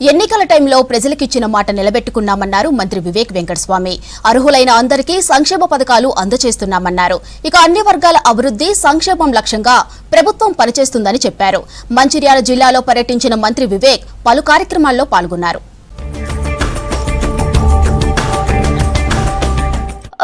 ఎన్నికల టైంలో ప్రజలకిచ్చిన మాట నిలబెట్టుకున్నామన్నారు మంత్రి వివేక్ వెంకటస్వామి. అర్హులైన అందరికీ సంక్షేమ పథకాలు అందజేస్తున్నామన్నారు. ఇక అన్ని వర్గాల అభివృద్ధి సంక్షేమం లక్ష్యంగా ప్రభుత్వం పనిచేస్తుందని చెప్పారు. మంచిర్యాల జిల్లాలో పర్యటించిన మంత్రి వివేక్ పలు కార్యక్రమాల్లో పాల్గొన్నారు.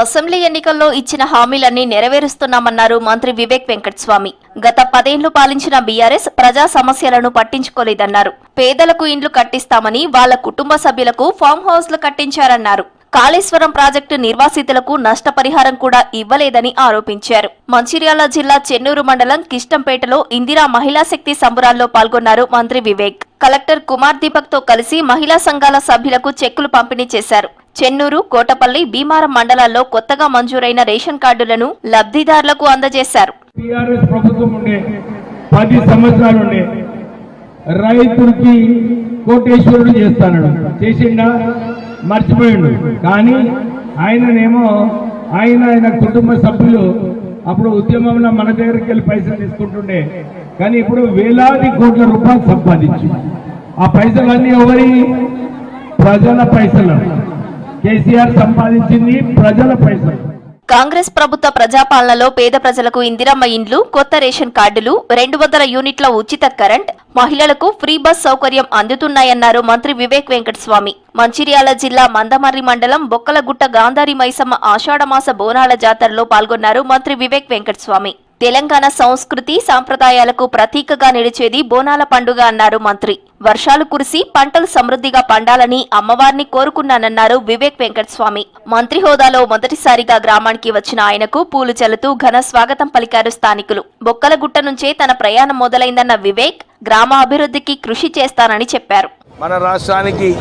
అసెంబ్లీ ఎన్నికల్లో ఇచ్చిన హామీలన్నీ నెరవేరుస్తున్నామన్నారు మంత్రి వివేక్ వెంకటస్వామి. గత 10 ఏళ్లు పాలించిన బీఆర్ఎస్ ప్రజా సమస్యలను పట్టించుకోలేదన్నారు. పేదలకు ఇండ్లు కట్టిస్తామని వాళ్ల కుటుంబ సభ్యులకు ఫామ్ హౌస్లు కట్టించారన్నారు. కాళేశ్వరం ప్రాజెక్టు నిర్వాసితులకు నష్టపరిహారం కూడా ఇవ్వలేదని ఆరోపించారు. మంచిర్యాల జిల్లా చెన్నూరు మండలం కిష్టంపేటలో ఇందిరా మహిళా శక్తి సంబరాల్లో పాల్గొన్నారు మంత్రి వివేక్. కలెక్టర్ కుమార్ దీపక్ తో కలిసి మహిళా సంఘాల సభ్యులకు చెక్కులు పంపిణీ చేశారు. చెన్నూరు, కోటపల్లి, భీమారం మండలాల్లో కొత్తగా మంజూరైన రేషన్ కార్డులను లబ్ధిదారులకు అందజేశారు. టీఆర్ఎస్ ప్రభుత్వం ఉండే 10 సంవత్సరాలు ఉండే రైతులకి కోటేశ్వరుడు చేస్తాడు, చేసిండా మర్చిపోయిండు. కానీ ఆయన కుటుంబ సభ్యులు అప్పుడు ఉద్యమంలో మన దగ్గరికి వెళ్ళి పైసలు తీసుకుంటుండే. కానీ ఇప్పుడు వేలాది కోట్ల రూపాయలు సంపాదించి ఆ పైసలన్నీ ఎవరి? ప్రజల పైసలు. కేసీఆర్ సంపాదించింది ప్రజల పైసలు. కాంగ్రెస్ ప్రభుత్వ ప్రజాపాలనలో పేద ప్రజలకు ఇందిరమ్మ ఇండ్లు, కొత్త రేషన్ కార్డులు, 200 యూనిట్ల ఉచిత కరెంట్, మహిళలకు ఫ్రీ బస్ సౌకర్యం అందుతున్నాయన్నారు మంత్రి వివేక్ వెంకటస్వామి. మంచిర్యాల జిల్లా మందమర్రి మండలం బొక్కలగుట్ట గాంధారి మైసమ్మ ఆషాఢమాస బోనాల జాతరలో పాల్గొన్నారు మంత్రి వివేక్ వెంకటస్వామి. తెలంగాణ సంస్కృతి సంప్రదాయాలకు ప్రతీకగా నిలిచేది బోనాల పండుగ అన్నారు మంత్రి. వర్షాలు కురిసి పంటలు సమృద్ధిగా పండాలని అమ్మవారిని కోరుకున్నానన్నారు వివేక్ వెంకటస్వామి. మంత్రి హోదాలో మొదటిసారిగా గ్రామానికి వచ్చిన ఆయనకు పూలు చల్లుతూ ఘన స్వాగతం పలికారు స్థానికులు. బొక్కలగుట్ట నుంచే తన ప్రయాణం మొదలైందన్న వివేక్ గ్రామ అభివృద్ధికి కృషి చేస్తానని చెప్పారు. మన రాష్ట్రానికి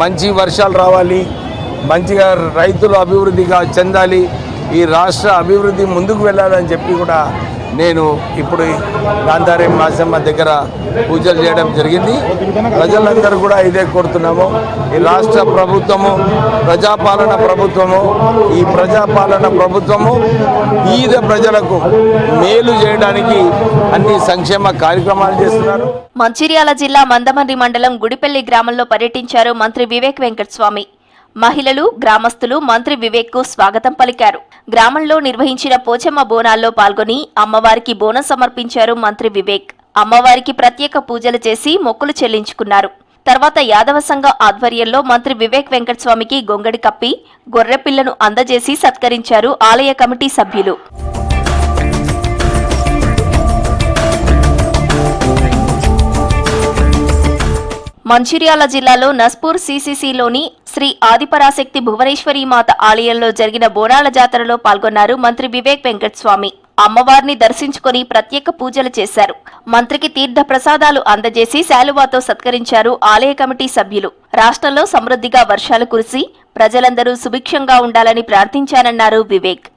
మంచి వర్షాలు రావాలి, మంచిగా రైతులు అభివృద్ధిగా చెందాలి, ఈ రాష్ట్ర అభివృద్ధి ముందుకు వెళ్ళాలని చెప్పి కూడా నేను ఇప్పుడు గాంధారి మైసమ్మ దగ్గర పూజలు చేయడం జరిగింది. ప్రజలందరూ కూడా ఇదే కోరుతున్నాము. ఈ రాష్ట్ర ప్రభుత్వము ప్రజాపాలన ప్రభుత్వము, ఈ ప్రజాపాలన ప్రభుత్వము పేద ప్రజలకు మేలు చేయడానికి అన్ని సంక్షేమ కార్యక్రమాలు చేస్తున్నారు. మంచిర్యాల జిల్లా మందమర్రి మండలం గుడిపల్లి గ్రామంలో పర్యటించారు మంత్రి వివేక్ వెంకటస్వామి. మహిళలు, గ్రామస్తులు మంత్రి వివేక్ కు స్వాగతం పలికారు. గ్రామంలో నిర్వహించిన పోచమ్మ బోనాల్లో పాల్గొని అమ్మవారికి బోనం సమర్పించారు మంత్రి వివేక్. అమ్మవారికి ప్రత్యేక పూజలు చేసి మొక్కులు చెల్లించుకున్నారు. తర్వాత యాదవ సంఘ ఆధ్వర్యంలో మంత్రి వివేక్ వెంకటస్వామికి గొంగడి కప్పి గొర్రెపిల్లను అందజేసి సత్కరించారు ఆలయ కమిటీ సభ్యులు. మంచిర్యాల జిల్లాలో నస్పూర్ సిసిసిలోని శ్రీ ఆదిపరాశక్తి భువనేశ్వరి మాత ఆలయంలో జరిగిన బోనాల జాతరలో పాల్గొన్నారు మంత్రి వివేక్ వెంకటస్వామి. అమ్మవారిని దర్శించుకుని ప్రత్యేక పూజలు చేశారు. మంత్రికి తీర్థ ప్రసాదాలు అందజేసి శాలువాతో సత్కరించారు ఆలయ కమిటీ సభ్యులు. రాష్ట్రంలో సమృద్ధిగా వర్షాలు కురిసి ప్రజలందరూ సుభిక్షంగా ఉండాలని ప్రార్థించానన్నారు వివేక్.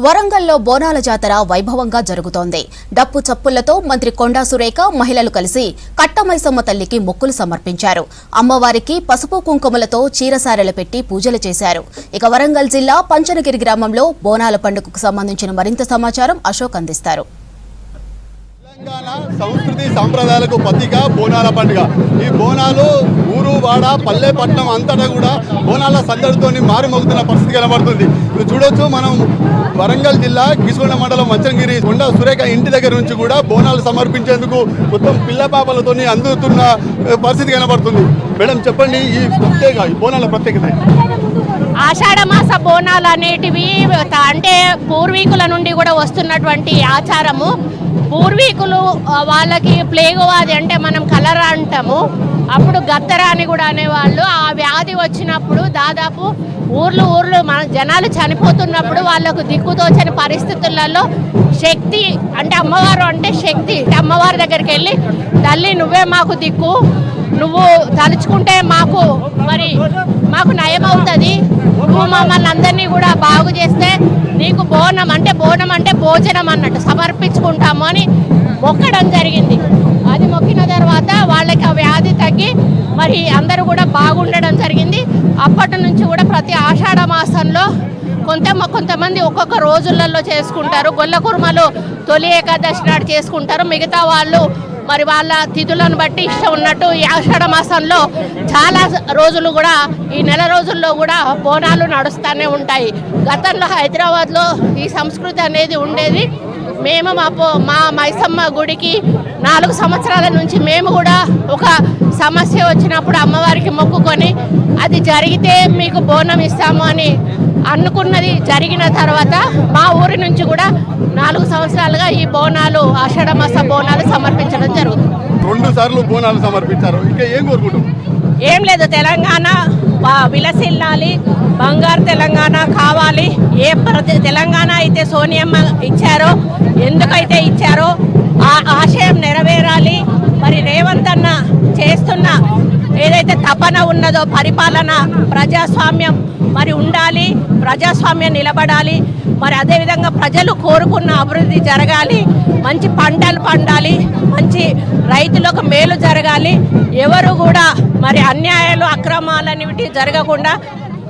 వరంగల్లో బోనాల జాతర వైభవంగా జరుగుతోంది. డప్పు చప్పుళ్లతో మంత్రి కొండా సురేఖ మహిళలు కలిసి కట్టమైసమ్మ తల్లికి మొక్కులు సమర్పించారు. అమ్మవారికి పసుపు కుంకుమలతో చీరసారెలు పెట్టి పూజలు చేశారు. ఇక వరంగల్ జిల్లా పంచనగిరి గ్రామంలో బోనాల పండుగకు సంబంధించిన మరింత సమాచారం అశోక్ అందిస్తారు. తెలంగాణ సంస్కృతి సంప్రదాయాలకు ప్రతీక బోనాల పండుగ. ఈ బోనాలు ఊరు వాడ పల్లె పట్టణం అంతటా కూడా బోనాల సందడితో మారుమోగుతున్న పరిస్థితి కనబడుతుంది. మీరు చూడొచ్చు, మనం వరంగల్ జిల్లా కిసుగొండ మండలం మంచనగిరి కొండా సురేఖ ఇంటి దగ్గర నుంచి కూడా బోనాలు సమర్పించేందుకు మొత్తం పిల్ల పాపలతో అందుతున్న పరిస్థితి కనబడుతుంది. మేడం చెప్పండి, ఈ బోనాల ప్రత్యేకత. ఆషాఢమాస బోనాలు అనేటివి అంటే పూర్వీకుల నుండి కూడా వస్తున్నటువంటి ఆచారము. పూర్వీకులు వాళ్ళకి ప్లేగు వ్యాధి అంటే మనం కలరా అంటాము, అప్పుడు గత్తర అని కూడా అనేవాళ్ళు. ఆ వ్యాధి వచ్చినప్పుడు దాదాపు ఊర్లు మన జనాలు చనిపోతున్నప్పుడు వాళ్ళకు దిక్కుతోచని పరిస్థితులలో శక్తి అంటే అమ్మవారు అంటే శక్తి, అమ్మవారి దగ్గరికి వెళ్ళి తల్లి నువ్వే మాకు దిక్కు, నువ్వు తలుచుకుంటే మాకు నయం అవుతుంది, నువ్వు మమ్మల్ని అందరినీ కూడా బాగు చేస్తే నీకు బోనం అంటే భోజనం అన్నట్టు సమర్పించుకుంటాము అని మొక్కడం జరిగింది. అది మొక్కిన తర్వాత వాళ్ళకి ఆ వ్యాధి తగ్గి మరి అందరూ కూడా బాగుండడం జరిగింది. అప్పటి నుంచి కూడా ప్రతి ఆషాఢ మాసంలో కొంతమంది ఒక్కొక్క రోజులలో చేసుకుంటారు. గొల్ల కుర్మలు తొలి ఏకాదశి నాడు చేసుకుంటారు. మిగతా వాళ్ళు మరి వాళ్ళ తిథులను బట్టి ఇష్టం ఉన్నట్టు ఈ ఆషాఢ మాసంలో చాలా రోజులు కూడా ఈ నెల రోజుల్లో కూడా బోనాలు నడుస్తూనే ఉంటాయి. గతంలో హైదరాబాద్లో ఈ సంస్కృతి అనేది ఉండేది. మేము మా మైసమ్మ గుడికి 4 సంవత్సరాల నుంచి మేము కూడా ఒక సమస్య వచ్చినప్పుడు అమ్మవారికి మొక్కుకొని అది జరిగితే మీకు బోనం ఇస్తాము అని అనుకున్నది జరిగిన తర్వాత మా ఊరి నుంచి కూడా 4 సంవత్సరాలుగా ఈ బోనాలు ఆషాఢ మాస బోనాలు సమర్పించడం జరుగుతుంది. 2 సార్లు బోనాలు సమర్పించారు. ఇంకా ఏం కోరుకుంటాం? ఏం లేదు, తెలంగాణ విలసిల్లాలి, బంగారు తెలంగాణ కావాలి. తెలంగాణ అయితే సోనియమ్మ ఇచ్చారో, ఎందుకైతే ఇచ్చారో ఆ ఆశయం నెరవేరాలి. మరి రేవంత్ అన్న చేస్తున్న ఏదైతే తపన ఉన్నదో పరిపాలన ప్రజాస్వామ్యం మరి ఉండాలి, ప్రజాస్వామ్యం నిలబడాలి. మరి అదేవిధంగా ప్రజలు కోరుకున్న అభివృద్ధి జరగాలి, మంచి పంటలు పండాలి, మంచి రైతులకు మేలు జరగాలి. ఎవరు కూడా మరి అన్యాయాలు అక్రమాలనేవి జరగకుండా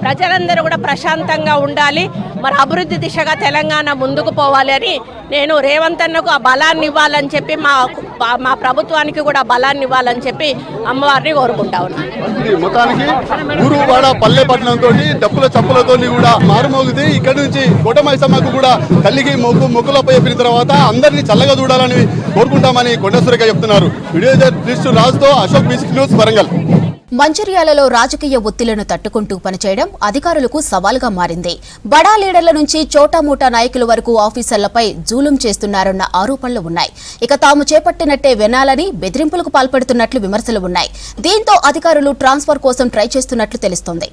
ప్రజలందరూ కూడా ప్రశాంతంగా ఉండాలి. మరి అభివృద్ధి దిశగా తెలంగాణ ముందుకు పోవాలి అని నేను రేవంత్ అన్నకు ఆ బలాన్ని ఇవ్వాలని చెప్పి మా ప్రభుత్వానికి కూడా బలాన్ని ఇవ్వాలని చెప్పి అమ్మవారిని కోరుకుంటా ఉన్నాను. మొత్తానికి ఊరువాడ పల్లెపట్నంతో డప్పుల చప్పులతో కూడా మారుమోగితే ఇక్కడ నుంచి కోటమైసమ్మకు కూడా తల్లికి మొక్కులపై చెప్పిన తర్వాత అందరినీ చల్లగా చూడాలని కోరుకుంటామని కొండ సురేఖ చెప్తున్నారు. వీడియో జర్నలిస్టు రాజుతో అశోక్ బీసీ న్యూస్ వరంగల్. మంచిర్యాలలో రాజకీయ ఒత్తిళ్లను తట్టుకుంటూ పనిచేయడం అధికారులకు సవాలుగా మారింది. బడా లీడర్ల నుంచి చోటామోటా నాయకుల వరకు ఆఫీసర్లపై జూలుం చేస్తున్నారన్న ఆరోపణలు ఉన్నాయి. ఇక తాము చేపట్టినట్టే వినాలని బెదిరింపులకు పాల్పడుతున్నట్లు విమర్శలు ఉన్నాయి. దీంతో అధికారులు ట్రాన్స్ఫర్ కోసం ట్రై చేస్తున్నట్లు తెలుస్తోంది.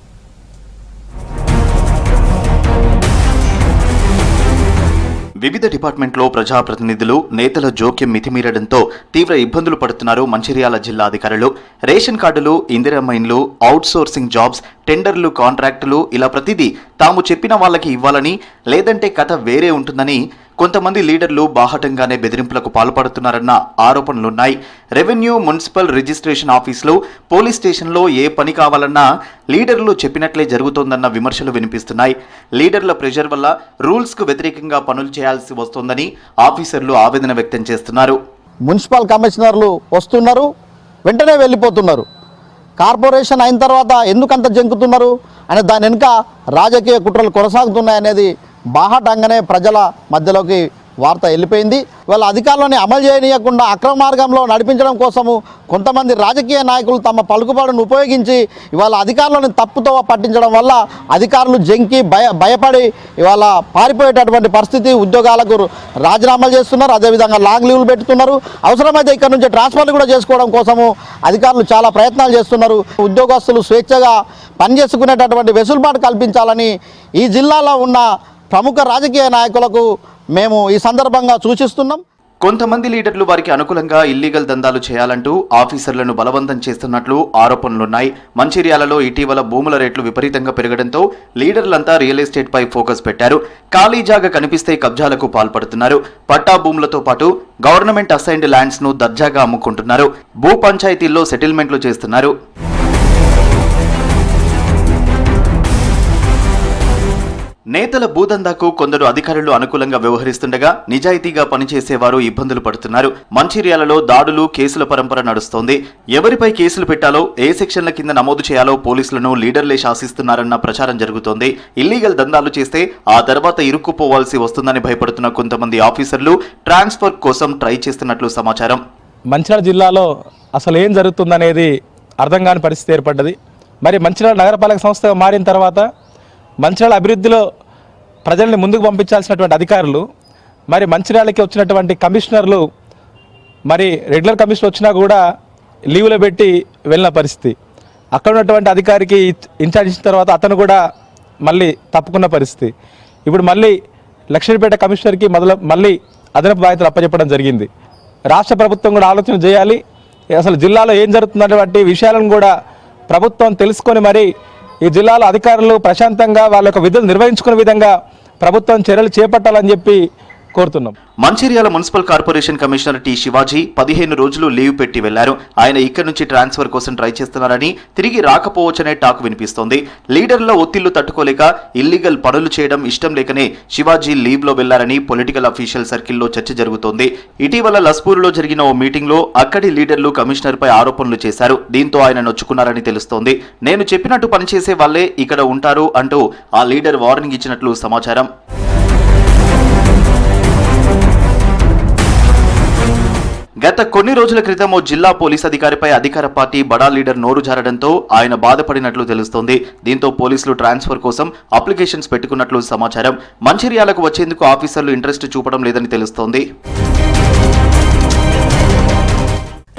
వివిధ డిపార్ట్మెంట్లో ప్రజాప్రతినిధులు నేతల జోక్యం మితిమీరడంతో తీవ్ర ఇబ్బందులు పడుతున్నారు మంచిర్యాల జిల్లా అధికారులు. రేషన్ కార్డులు, ఇందిరమ్మ ఇండ్లు, అవుట్సోర్సింగ్ జాబ్స్, టెండర్లు, కాంట్రాక్టులు ఇలా ప్రతిదీ తాము చెప్పిన వాళ్ళకి ఇవ్వాలని, లేదంటే కథ వేరే ఉంటుందని కొంతమంది లీడర్లు బాహటంగానే బెదిరింపులకు పాల్పడుతున్నారన్న ఆరోపణలున్నాయి. రెవెన్యూ, మున్సిపల్ రిజిస్ట్రేషన్ ఆఫీసులు, పోలీస్ స్టేషన్లో ఏ పని కావాలన్నా లీడర్లు చెప్పినట్లే జరుగుతోందన్న విమర్శలు వినిపిస్తున్నాయి. లీడర్ల ప్రెషర్ వల్ల రూల్స్కు వ్యతిరేకంగా పనులు చేయాల్సి వస్తోందని ఆఫీసర్లు ఆవేదన వ్యక్తం చేస్తున్నారు. మున్సిపల్ కమిషనర్లు వస్తున్నారు, వెంటనే వెళ్ళిపోతున్నారు. కార్పొరేషన్ అయిన తర్వాత ఎందుకంత జంకుతున్నారు అనే దాని వెనుక రాజకీయ కుట్రలు కొనసాగుతున్నాయనేది బాహటంగానే ప్రజల మధ్యలోకి వార్త వెళ్ళిపోయింది. వాళ్ళ అధికారులని అమలు చేయనీయకుండా అక్రమ మార్గంలో నడిపించడం కోసము కొంతమంది రాజకీయ నాయకులు తమ పలుకుబడిని ఉపయోగించి ఇవాళ అధికారులను తప్పుతో పట్టించడం వల్ల అధికారులు జంకి భయపడి ఇవాళ పారిపోయేటటువంటి పరిస్థితి. ఉద్యోగాలకు రాజీనామాలు చేస్తున్నారు, అదేవిధంగా లాంగ్ లీవ్లు పెట్టుతున్నారు. అవసరమైతే ఇక్కడ నుంచి ట్రాన్స్ఫర్లు కూడా చేసుకోవడం కోసము అధికారులు చాలా ప్రయత్నాలు చేస్తున్నారు. ఉద్యోగస్తులు స్వేచ్ఛగా పనిచేసుకునేటటువంటి వెసులుబాటు కల్పించాలని ఈ జిల్లాలో ఉన్న ప్రముఖ రాజకీయ నాయకులకు మేము ఈ సందర్భంగా సూచిస్తున్నాం. కొంతమంది లీడర్లు వారికి అనుకూలంగా ఇల్లీగల్ దందాలు చేయాలంటూ ఆఫీసర్లను బలవంతం చేస్తున్నట్లు ఆరోపణలున్నాయి. మంచిర్యాలలో ఇటీవల భూముల రేట్లు విపరీతంగా పెరగడంతో లీడర్లంతా రియల్ ఎస్టేట్ పై ఫోకస్ పెట్టారు. ఖాళీ జాగా కనిపిస్తే కబ్జాలకు పాల్పడుతున్నారు. పట్టా భూములతో పాటు గవర్నమెంట్ అసైన్డ్ ల్యాండ్స్ ను దర్జాగా అమ్ముకుంటున్నారు. భూ పంచాయతీల్లో సెటిల్మెంట్లు చేస్తున్నారు. నేతల భూదందాకు కొందరు అధికారులు అనుకూలంగా వ్యవహరిస్తుండగా నిజాయితీగా పనిచేసేవారు ఇబ్బందులు పడుతున్నారు. మంచిర్యాలలో దాడులు, కేసుల పరంపర నడుస్తోంది. ఎవరిపై కేసులు పెట్టాలో, ఏ సెక్షన్ల కింద నమోదు చేయాలో పోలీసులను లీడర్లే శాసిస్తున్నారన్న ప్రచారం జరుగుతోంది. ఇల్లీగల్ దందాలు చేస్తే ఆ తర్వాత ఇరుక్కుపోవాల్సి వస్తుందని భయపడుతున్న కొంతమంది ఆఫీసర్లు ట్రాన్స్ఫర్ కోసం ట్రై చేస్తున్నట్లు సమాచారం. మంచిర్యాల జిల్లాలో అసలు ఏం జరుగుతుందనేది అర్థం కాని పరిస్థితి ఏర్పడ్డది. మరి మంచిర్యాల నగరపాలక సంస్థ మారిన తర్వాత మంచిర్యాల అభివృద్ధిలో ప్రజల్ని ముందుకు పంపించాల్సినటువంటి అధికారులు మరి మంచిర్యాలకి వచ్చినటువంటి కమిషనర్లు మరి రెగ్యులర్ కమిషనర్ వచ్చినా కూడా లీవ్లో పెట్టి వెళ్ళిన పరిస్థితి. అక్కడ ఉన్నటువంటి అధికారికి ఇన్ఛార్జ్ ఇచ్చిన తర్వాత అతను కూడా మళ్ళీ తప్పుకున్న పరిస్థితి. ఇప్పుడు మళ్ళీ లక్ష్మీపేట కమిషనర్కి మళ్ళీ అదనపు బాధ్యతలు అప్పచెప్పడం జరిగింది. రాష్ట్ర ప్రభుత్వం కూడా ఆలోచన చేయాలి. అసలు జిల్లాలో ఏం జరుగుతున్నటువంటి విషయాలను కూడా ప్రభుత్వం తెలుసుకొని మరి ఈ జిల్లాలో అధికారులు ప్రశాంతంగా వాళ్ళ యొక్క విధులు నిర్వహించుకునే విధంగా ప్రభుత్వం చర్యలు చేపట్టాలని చెప్పి కోరుతున్నాం. Mancherial municipal corporation commissioner T Shivaji 15 రోజులు లీవ్ పెట్టి వెళ్లారు. ఆయన ఇక్కడి నుంచి ట్రాన్స్ఫర్ కోసం ట్రై చేస్తున్నారని, తిరిగి రాకపోవచ్చనే టాక్ వినిపిస్తోంది. లీడర్ల ఒత్తిళ్లు తట్టుకోలేక ఇల్లీగల్ పనులు చేయడం ఇష్టం లేకనే శివాజీ లీవ్ లో వెళ్లారని పొలిటికల్ అఫీషియల్ సర్కిల్లో చర్చ జరుగుతోంది. ఇటీవల లస్పూర్లో జరిగిన ఓ మీటింగ్ లో అక్కడి లీడర్లు కమిషనర్ పై ఆరోపణలు చేశారు. దీంతో ఆయన నొచ్చుకున్నారని తెలుస్తోంది. నేను చెప్పినట్టు పనిచేసే వాళ్లే ఇక్కడ ఉంటారు అంటూ ఆ లీడర్ వార్నింగ్ ఇచ్చినట్లు సమాచారం. గత కొన్ని రోజుల క్రితం ఓ జిల్లా పోలీస్ అధికారిపై అధికార పార్టీ బడా లీడర్ నోరు జారడంతో ఆయన బాధపడినట్లు తెలుస్తోంది. దీంతో పోలీసులు ట్రాన్స్ఫర్ కోసం అప్లికేషన్స్ పెట్టుకున్నట్లు సమాచారం. మంచిర్యాలకు వచ్చేందుకు ఆఫీసర్లు ఇంట్రెస్ట్ చూపడం లేదని తెలుస్తోంది.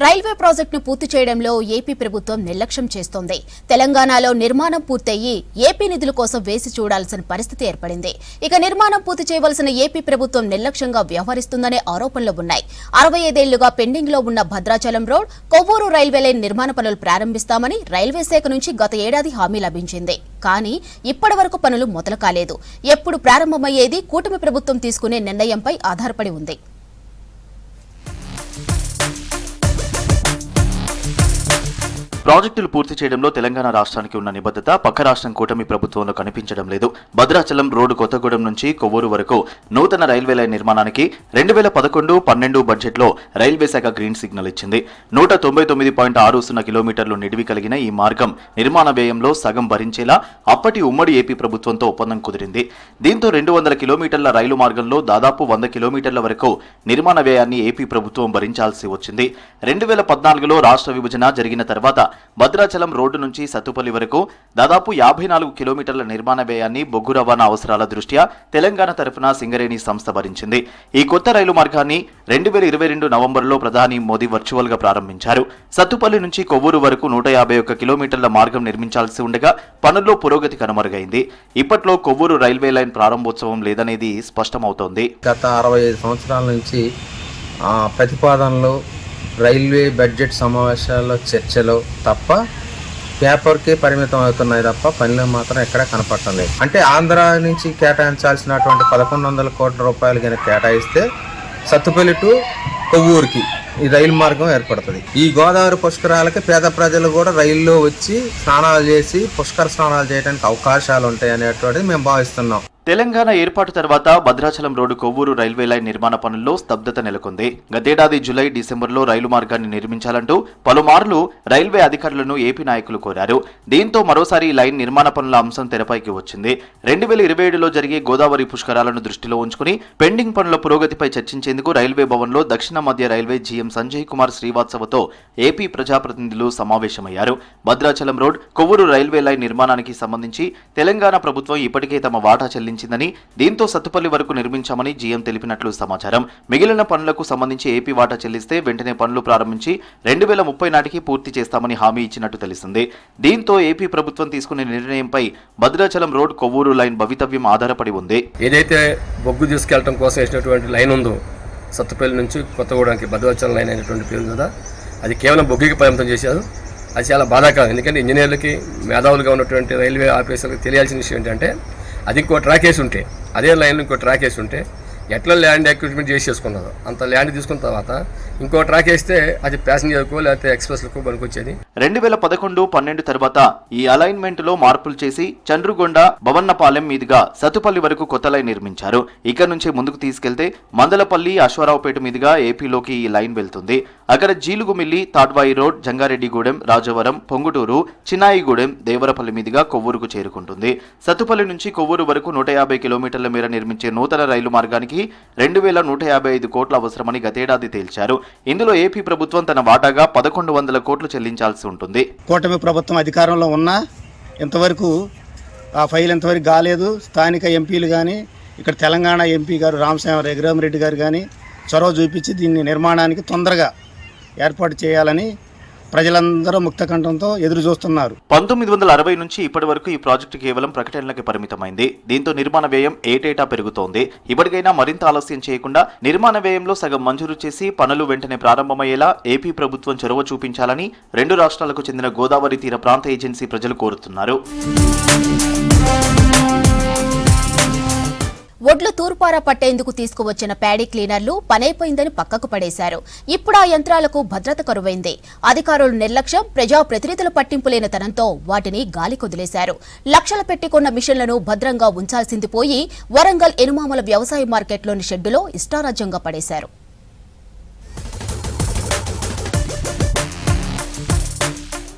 రైల్వే ప్రాజెక్టును పూర్తి చేయడంలో ఏపీ ప్రభుత్వం నిర్లక్ష్యం చేస్తోంది. తెలంగాణలో నిర్మాణం పూర్తయ్యి ఏపీ నిధుల కోసం వేసి చూడాల్సిన పరిస్థితి ఏర్పడింది. ఇక నిర్మాణం పూర్తి చేయవలసిన ఏపీ ప్రభుత్వం నిర్లక్ష్యంగా వ్యవహరిస్తుందనే ఆరోపణలు ఉన్నాయి. 65 ఏళ్లుగా పెండింగ్ లో ఉన్న Bhadrachalam road, Kovvur railway line నిర్మాణ పనులు ప్రారంభిస్తామని రైల్వే శాఖ నుంచి గత ఏడాది హామీ లభించింది. కానీ ఇప్పటి వరకు పనులు మొదలు కాలేదు. ఎప్పుడు ప్రారంభమయ్యేది కూటమి ప్రభుత్వం తీసుకునే నిర్ణయంపై ఆధారపడి ఉంది. ప్రాజెక్టులు పూర్తి చేయడంలో తెలంగాణ రాష్ట్రానికి ఉన్న నిబద్ధత పక్క రాష్ట్రం కూటమి ప్రభుత్వంలో కనిపించడం లేదు. భద్రాచలం రోడ్డు కొత్తగూడెం నుంచి కొవ్వూరు వరకు నూతన రైల్వే లైన్ నిర్మాణానికి 2011-12 బడ్జెట్లో రైల్వే శాఖ గ్రీన్ సిగ్నల్ ఇచ్చింది. 199.60 కిలోమీటర్లు నిడివి కలిగిన ఈ మార్గం నిర్మాణ వ్యయంలో సగం భరించేలా అప్పటి ఉమ్మడి ఏపీ ప్రభుత్వంతో ఒప్పందం కుదిరింది. దీంతో 200 కిలోమీటర్ల రైలు మార్గంలో దాదాపు 100 కిలోమీటర్ల వరకు నిర్మాణ వ్యయాన్ని ఏపీ ప్రభుత్వం భరించాల్సి వచ్చింది. 2014లో రాష్ట్ర విభజన జరిగిన తర్వాత భద్రాచలం రోడ్డు నుంచి సత్తుపల్లి వరకు దాదాపు 54 కిలోమీటర్ల నిర్మాణ వ్యయాన్ని బొగ్గు రవాణా అవసరాల దృష్ట్యా తెలంగాణ తరఫున సింగరేణి సంస్థ భరించింది. ఈ కొత్త రైలు మార్గాన్ని 2022 నవంబర్లో ప్రధాని మోదీ వర్చువల్ గా ప్రారంభించారు. సత్తుపల్లి నుంచి కొవ్వూరు వరకు 151 కిలోమీటర్ల మార్గం నిర్మించాల్సి ఉండగా పనుల్లో పురోగతి కనుమరుగైంది. ఇప్పట్లో కొవ్వూరు రైల్వే లైన్ ప్రారంభోత్సవం లేదనేది స్పష్టమవుతోంది. గత 65 సంవత్సరాల నుంచి ప్రతిపాదనలు రైల్వే బడ్జెట్ సమావేశాల్లో చర్చలు తప్ప పేపర్కే పరిమితం అవుతున్నాయి తప్ప పనులు మాత్రం ఎక్కడా కనపడటం లేదు. అంటే ఆంధ్ర నుంచి కేటాయించాల్సినటువంటి 1100 కోట్ల రూపాయలు కనుక కేటాయిస్తే సత్తుపల్లి టు కొవ్వూరుకి ఈ రైలు మార్గం ఏర్పడుతుంది. ఈ గోదావరి పుష్కరాలకి పేద ప్రజలు కూడా రైల్లో వచ్చి స్నానాలు చేసి పుష్కర స్నానాలు చేయడానికి అవకాశాలు ఉంటాయి అనేటువంటిది మేము భావిస్తున్నాం. తెలంగాణ ఏర్పాటు తర్వాత Bhadrachalam road Kovvur railway line నిర్మాణ పనుల్లో స్తబ్దత నెలకొంది. గతేడాది జూలై, డిసెంబర్లో రైలు మార్గాన్ని నిర్మించాలంటూ పలుమార్లు రైల్వే అధికారులను ఏపీ నాయకులు కోరారు. దీంతో మరోసారి ఈ లైన్ నిర్మాణ పనుల అంశం తెరపైకి వచ్చింది. 2027లో జరిగే గోదావరి పుష్కరాలను దృష్టిలో ఉంచుకుని పెండింగ్ పనుల పురోగతిపై చర్చించేందుకు రైల్వే భవన్లో దక్షిణ మధ్య రైల్వే జీఎం సంజయ్ కుమార్ శ్రీవాత్సవతో ఏపీ ప్రజాప్రతినిధులు సమావేశమయ్యారు. Bhadrachalam road, Kovvur railway line నిర్మాణానికి సంబంధించి తెలంగాణ ప్రభుత్వం ఇప్పటికే తమ వాటా చెల్లించిందని, దీంతో సత్తుపల్లి వరకు నిర్మించామని జీఎం తెలిపినట్లు సమాచారం. మిగిలిన పనులకు సంబంధించి ఏపీ వాటా చెల్లిస్తే వెంటనే పనులు ప్రారంభించి 2030 నాటికి పూర్తి చేస్తామని హామీ ఇచ్చినట్టు తెలిసింది. దీంతో ఏపీ ప్రభుత్వం తీసుకునే నిర్ణయంపై భద్రాచలం రోడ్, కొవ్వూరు లైన్ భవితవ్యం ఆధారపడి ఉంది. ఏదైతే బొగ్గు తీసుకెళ్లడం కోసం వేసినటువంటి లైన్ ఉందో సత్తుపల్లి నుంచి కొత్తగూడెంకి భద్రాచలం లైన్ అనేటువంటి పేరు కదా, అది కేవలం బొగ్గుకి పరిమితం చేశారు. అది చాలా బాధాకరం. ఎందుకంటే ఇంజనీర్లకి, మేధావులుగా ఉన్నటువంటి రైల్వే ఆఫీసర్లకు తెలియాల్సిన విషయం ఏంటంటే అది ఇంకో ట్రాక్ వేసి ఉంటే, అదే లైన్లో ఇంకో ట్రాక్ వేసి ఉంటే ఎట్లా ల్యాండ్ అక్విజిషన్ చేసుకున్నారు. అంత ల్యాండ్ తీసుకున్న తర్వాత ఇంకో ట్రాక్ వేస్తే అది ప్యాసింజర్కు లేకపోతే ఎక్స్ప్రెస్లకు పనికొచ్చేది. 2011-12 తర్వాత ఈ అలైన్మెంట్ లో మార్పులు చేసి చంద్రుగొండ, భవన్నపాలెం మీదుగా సత్తుపల్లి వరకు కొత్త లైన్ నిర్మించారు. ఇక్కడ నుంచి ముందుకు తీసుకెళ్తే మందలపల్లి, అశ్వారావుపేట మీదుగా ఏపీలోకి ఈ లైన్ వెళ్తుంది. అక్కడ జీలుగుమిల్లి, తాడ్వాయి రోడ్, జంగారెడ్డిగూడెం, రాజవరం, పొంగుటూరు, చిన్నాయిగూడెం, దేవరపల్లి మీదుగా కొవ్వూరుకు చేరుకుంటుంది. సత్తుపల్లి నుంచి కొవ్వూరు వరకు 150 కిలోమీటర్ల మేర నిర్మించే నూతన రైలు మార్గానికి 2155 కోట్ల అవసరమని గతేడాది తేల్చారు. ఇందులో ఏపీ ప్రభుత్వం తన వాటాగా 1100 కోట్లు చెల్లించాల్సి ఉంటుంది. కూటమి ప్రభుత్వం అధికారంలో ఉన్నా ఇంతవరకు ఆ ఫైల్ ఎంతవరకు కాలేదు. స్థానిక ఎంపీలు కానీ, ఇక్కడ తెలంగాణ ఎంపీ గారు రఘురామరెడ్డి గారు కానీ చొరవ చూపించి దీన్ని నిర్మాణానికి తొందరగా ఏర్పాటు చేయాలని ప్రజలందరూ ముక్తకంఠంతో ఎదురు చూస్తున్నారు. 1960 నుంచి ఇప్పటి వరకు ఈ ప్రాజెక్టు కేవలం ప్రకటనలకి పరిమితమైంది. దీంతో నిర్మాణ వ్యయం ఏటేటా పెరుగుతోంది. ఇప్పటికైనా మరింత ఆలస్యం చేయకుండా నిర్మాణ వ్యయంలో సగం మంజూరు చేసి పనులు వెంటనే ప్రారంభమయ్యేలా ఏపీ ప్రభుత్వం చొరవ చూపించాలని 2 రాష్ట్రాలకు చెందిన గోదావరి తీర ప్రాంత ఏజెన్సీ ప్రజలు కోరుతున్నారు. ఒడ్లు తూర్పార పట్టేందుకు తీసుకువచ్చిన ప్యాడీ క్లీనర్లు పనైపోయిందని పక్కకు పడేశారు. ఇప్పుడు ఆ యంత్రాలకు భద్రత కరువైంది. అధికారులు నిర్లక్ష్యం, ప్రజాప్రతినిధుల పట్టింపు లేనితనంతో వాటిని గాలికొదిలేశారు. లక్షలు పెట్టి కొన్న మిషన్లను భద్రంగా ఉంచాల్సింది పోయి వరంగల్ ఎనుమామల వ్యవసాయ మార్కెట్లోని షెడ్డులో ఇష్టారాజ్యంగా పడేశారు.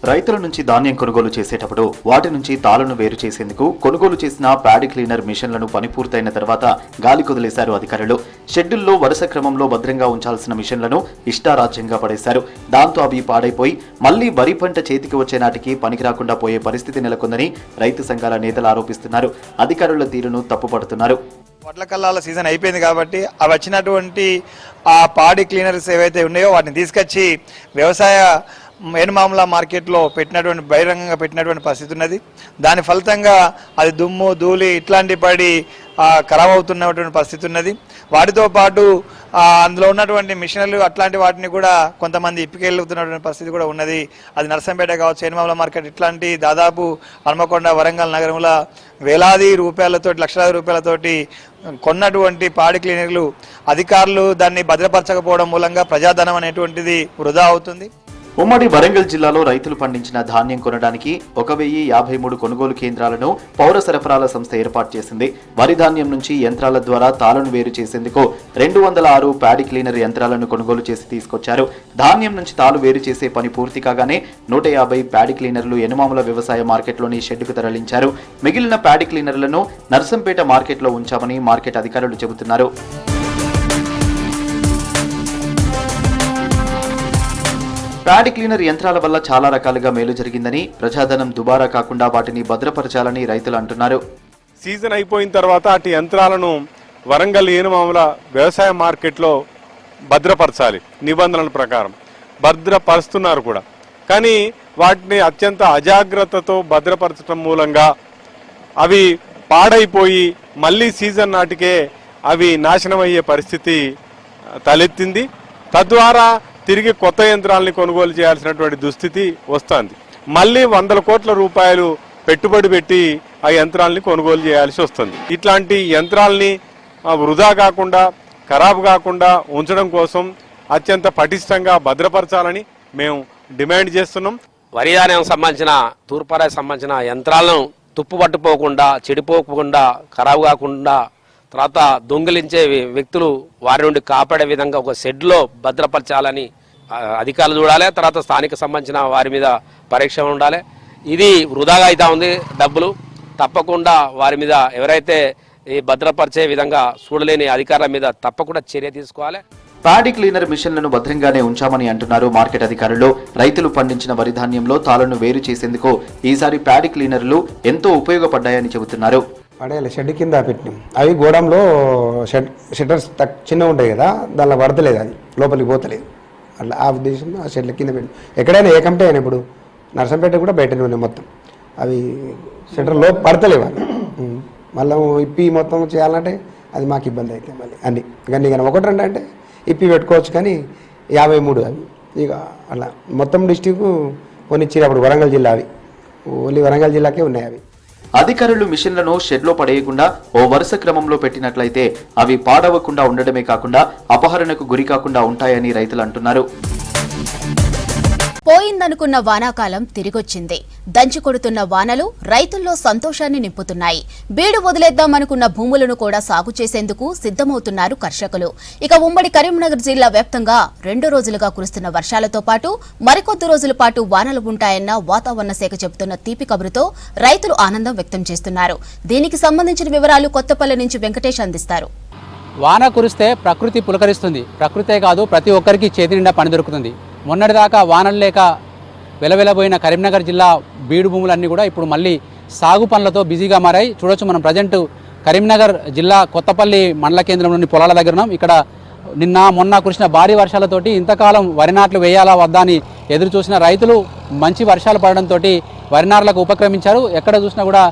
రైతుల నుంచి ధాన్యం కొనుగోలు చేసేటప్పుడు వాటి నుంచి తాళను వేరు చేసేందుకు కొనుగోలు చేసిన ప్యాడీ క్లీనర్ మిషన్లను పని పూర్తయిన తర్వాత గాలి కుదిలేశారు అధికారులు. షెడ్యూల్లో వరుస క్రమంలో భద్రంగా ఉంచాల్సిన మిషన్లను ఇష్టారాజ్యంగా పడేశారు. దాంతో అవి పాడైపోయి మళ్లీ వరి పంట చేతికి వచ్చే నాటికి పనికి రాకుండా పోయే పరిస్థితి నెలకొందని రైతు సంఘాల నేతలు ఆరోపిస్తున్నారు. అధికారుల తీరును తప్పుపడుతున్నారు. వడ్ల కల్లాల సీజన్ అయిపోయింది కాబట్టి అవి వచ్చినటువంటి ఆ పాడి క్లీనర్స్ ఏవైతే ఉన్నాయో వాటిని తీసుకొచ్చి వ్యవసాయ ఎనుమామల మార్కెట్లో పెట్టినటువంటి బహిరంగంగా పెట్టినటువంటి పరిస్థితి ఉన్నది. దాని ఫలితంగా అది దుమ్ము ధూళి ఇట్లాంటి పడి ఖరాబ్ అవుతున్నటువంటి పరిస్థితి ఉన్నది. వాటితో పాటు అందులో ఉన్నటువంటి మిషన్లు అట్లాంటి వాటిని కూడా కొంతమంది ఇప్పికెళ్తున్నటువంటి పరిస్థితి కూడా ఉన్నది. అది నర్సంపేట కావచ్చు, ఎనుమామల మార్కెట్ ఇట్లాంటి దాదాపు హన్మకొండ, వరంగల్ నగరంలో వేలాది రూపాయలతోటి, లక్షలాది రూపాయలతోటి కొన్నటువంటి పాడి క్లీనర్లు అధికారులు దాన్ని భద్రపరచకపోవడం మూలంగా ప్రజాధనం అనేటువంటిది వృధా అవుతుంది. ఉమ్మడి వరంగల్ జిల్లాలో రైతులు పండించిన ధాన్యం కొనడానికి 1053 కొనుగోలు కేంద్రాలను పౌర సరఫరాల సంస్థ ఏర్పాటు చేసింది. వరి ధాన్యం నుంచి యంత్రాల ద్వారా తాళను వేరు చేసేందుకు 206 ప్యాడీ క్లీనర్ యంత్రాలను కొనుగోలు చేసి తీసుకొచ్చారు. ధాన్యం నుంచి తాలు వేరు చేసే పని పూర్తి కాగానే 150 ప్యాడీ క్లీనర్లు ఎనుమాముల వ్యవసాయ మార్కెట్లోని షెడ్డుకు తరలించారు. మిగిలిన ప్యాడీ క్లీనర్లను నర్సంపేట మార్కెట్లో ఉంచామని మార్కెట్ అధికారులు చెబుతున్నారు. ప్యాడీ క్లీనర్ యంత్రాల వల్ల చాలా రకాలుగా మేలు జరిగిందని, ప్రజాధనం దుబారా కాకుండా వాటిని భద్రపరచాలని రైతులు అంటున్నారు. సీజన్ అయిపోయిన తర్వాత అటు యంత్రాలను వరంగల్ ఏనుమాముల వ్యవసాయ మార్కెట్లో భద్రపరచాలి. నిబంధనల ప్రకారం భద్రపరుస్తున్నారు కూడా. కానీ వాటిని అత్యంత అజాగ్రత్తతో భద్రపరచడం మూలంగా అవి పాడైపోయి మళ్ళీ సీజన్ నాటికే అవి నాశనమయ్యే పరిస్థితి తలెత్తింది. తద్వారా తిరిగి కొత్త యంత్రాలని కొనుగోలు చేయాల్సినటువంటి దుస్థితి వస్తుంది. మళ్ళీ 100 కోట్ల రూపాయలు పెట్టుబడి పెట్టి ఆ యంత్రాలని కొనుగోలు చేయాల్సి వస్తుంది. ఇట్లాంటి యంత్రాలని వృధా కాకుండా, ఖరాబ్ కాకుండా ఉంచడం కోసం అత్యంత పటిష్టంగా భద్రపరచాలని మేము డిమాండ్ చేస్తున్నాం. వరి ధాన్యం సంబంధించిన తూర్పారాకి సంబంధించిన యంత్రాలను తుప్పు పట్టుపోకుండా, చెడిపోకుండా, ఖరాబ్ కాకుండా, తర్వాత దొంగిలించే వ్యక్తులు వారి నుండి కాపాడే విధంగా ఒక షెడ్లో భద్రపరచాలని అధికారులు చూడాలి. తర్వాత స్థానిక సంబంధించిన వారి మీద పరీక్ష ఉండాలి. ఇది వృధాగా అయితే ఉంది డబ్బులు. తప్పకుండా వారి మీద ఎవరైతే ఈ భద్రపరిచే విధంగా చూడలేని అధికారుల మీద తప్పకుండా చర్య తీసుకోవాలి. ప్యాడీ క్లీనర్ మిషన్లను భద్రంగానే ఉంచామని అంటున్నారు మార్కెట్ అధికారులు. రైతులు పండించిన వరి ధాన్యంలో తాళను వేరు చేసేందుకు ఈసారి ప్యాడీ క్లీనర్లు ఎంతో ఉపయోగపడ్డాయని చెబుతున్నారు. పడేయాలి, షెడ్ కింద పెట్టినాం. అవి గోడంలో షెటర్స్ చిన్నగా ఉంటాయి కదా, దానిలో పడతలేదు, అది లోపలికి పోతలేదు. అట్లా ఆ ఉద్దేశంలో ఆ షెడ్ల కింద పెట్టి ఎక్కడైనా ఏకంటే అయినా ఇప్పుడు నర్సంపేట కూడా బయటనే ఉన్నాయి మొత్తం. అవి షెటర్ లోపు పడతలేవు. మళ్ళీ ఇప్పి మొత్తం చేయాలంటే అది మాకు ఇబ్బంది అవుతుంది. మళ్ళీ అన్ని కానీ 1-2 అంటే ఇప్పి పెట్టుకోవచ్చు, కానీ 53 అవి ఇక అలా మొత్తం డిస్టిక్ కొనిచ్చి అప్పుడు వరంగల్ జిల్లా అవి ఓన్లీ వరంగల్ జిల్లాకే ఉన్నాయి. అవి అధికారులు మిషన్లను షెడ్లో పడేయకుండా ఓ వరుస క్రమంలో పెట్టినట్లయితే అవి పాడవకుండా ఉండడమే కాకుండా అపహరణకు గురి కాకుండా ఉంటాయని రైతులు అంటున్నారు. పోయిందనుకున్న వానాకాలం తిరిగొచ్చింది. దంచి కొడుతున్న వానలు రైతుల్లో సంతోషాన్ని నింపుతున్నాయి. బీడు వదిలేద్దామనుకున్న భూములను కూడా సాగు చేసేందుకు సిద్ధమవుతున్నారు కర్షకులు. ఇక ఉమ్మడి కరీంనగర్ జిల్లా వ్యాప్తంగా 2 రోజులుగా కురుస్తున్న వర్షాలతో పాటు మరికొద్ది రోజుల పాటు వానలు ఉంటాయన్న వాతావరణ శాఖ చెబుతున్న తీపి కబురుతో రైతులు ఆనందం వ్యక్తం చేస్తున్నారు. దీనికి సంబంధించిన వివరాలు కొత్తపల్లి నుంచి వెంకటేష్ అందిస్తారు. వాన కురిస్తే ప్రకృతి పులకరిస్తుంది. ప్రకృతే కాదు, ప్రతి ఒక్కరికి చేతి నిండా పని దొరుకుతుంది. మొన్నటిదాకా వానలు లేక వెలవెలబోయిన కరీంనగర్ జిల్లా బీడు భూములన్నీ కూడా ఇప్పుడు మళ్ళీ సాగు పనులతో బిజీగా మారాయి. చూడొచ్చు, మనం ప్రజెంట్ కరీంనగర్ జిల్లా కొత్తపల్లి మండల కేంద్రంలోని పొలాల దగ్గర ఉన్నాం. ఇక్కడ నిన్న మొన్న కురిసిన భారీ వర్షాలతోటి ఇంతకాలం వరి నాట్లు వేయాలా వద్దా అని ఎదురు చూసిన రైతులు మంచి వర్షాలు పడడంతో వరి నాట్లకు ఉపక్రమించారు. ఎక్కడ చూసినా కూడా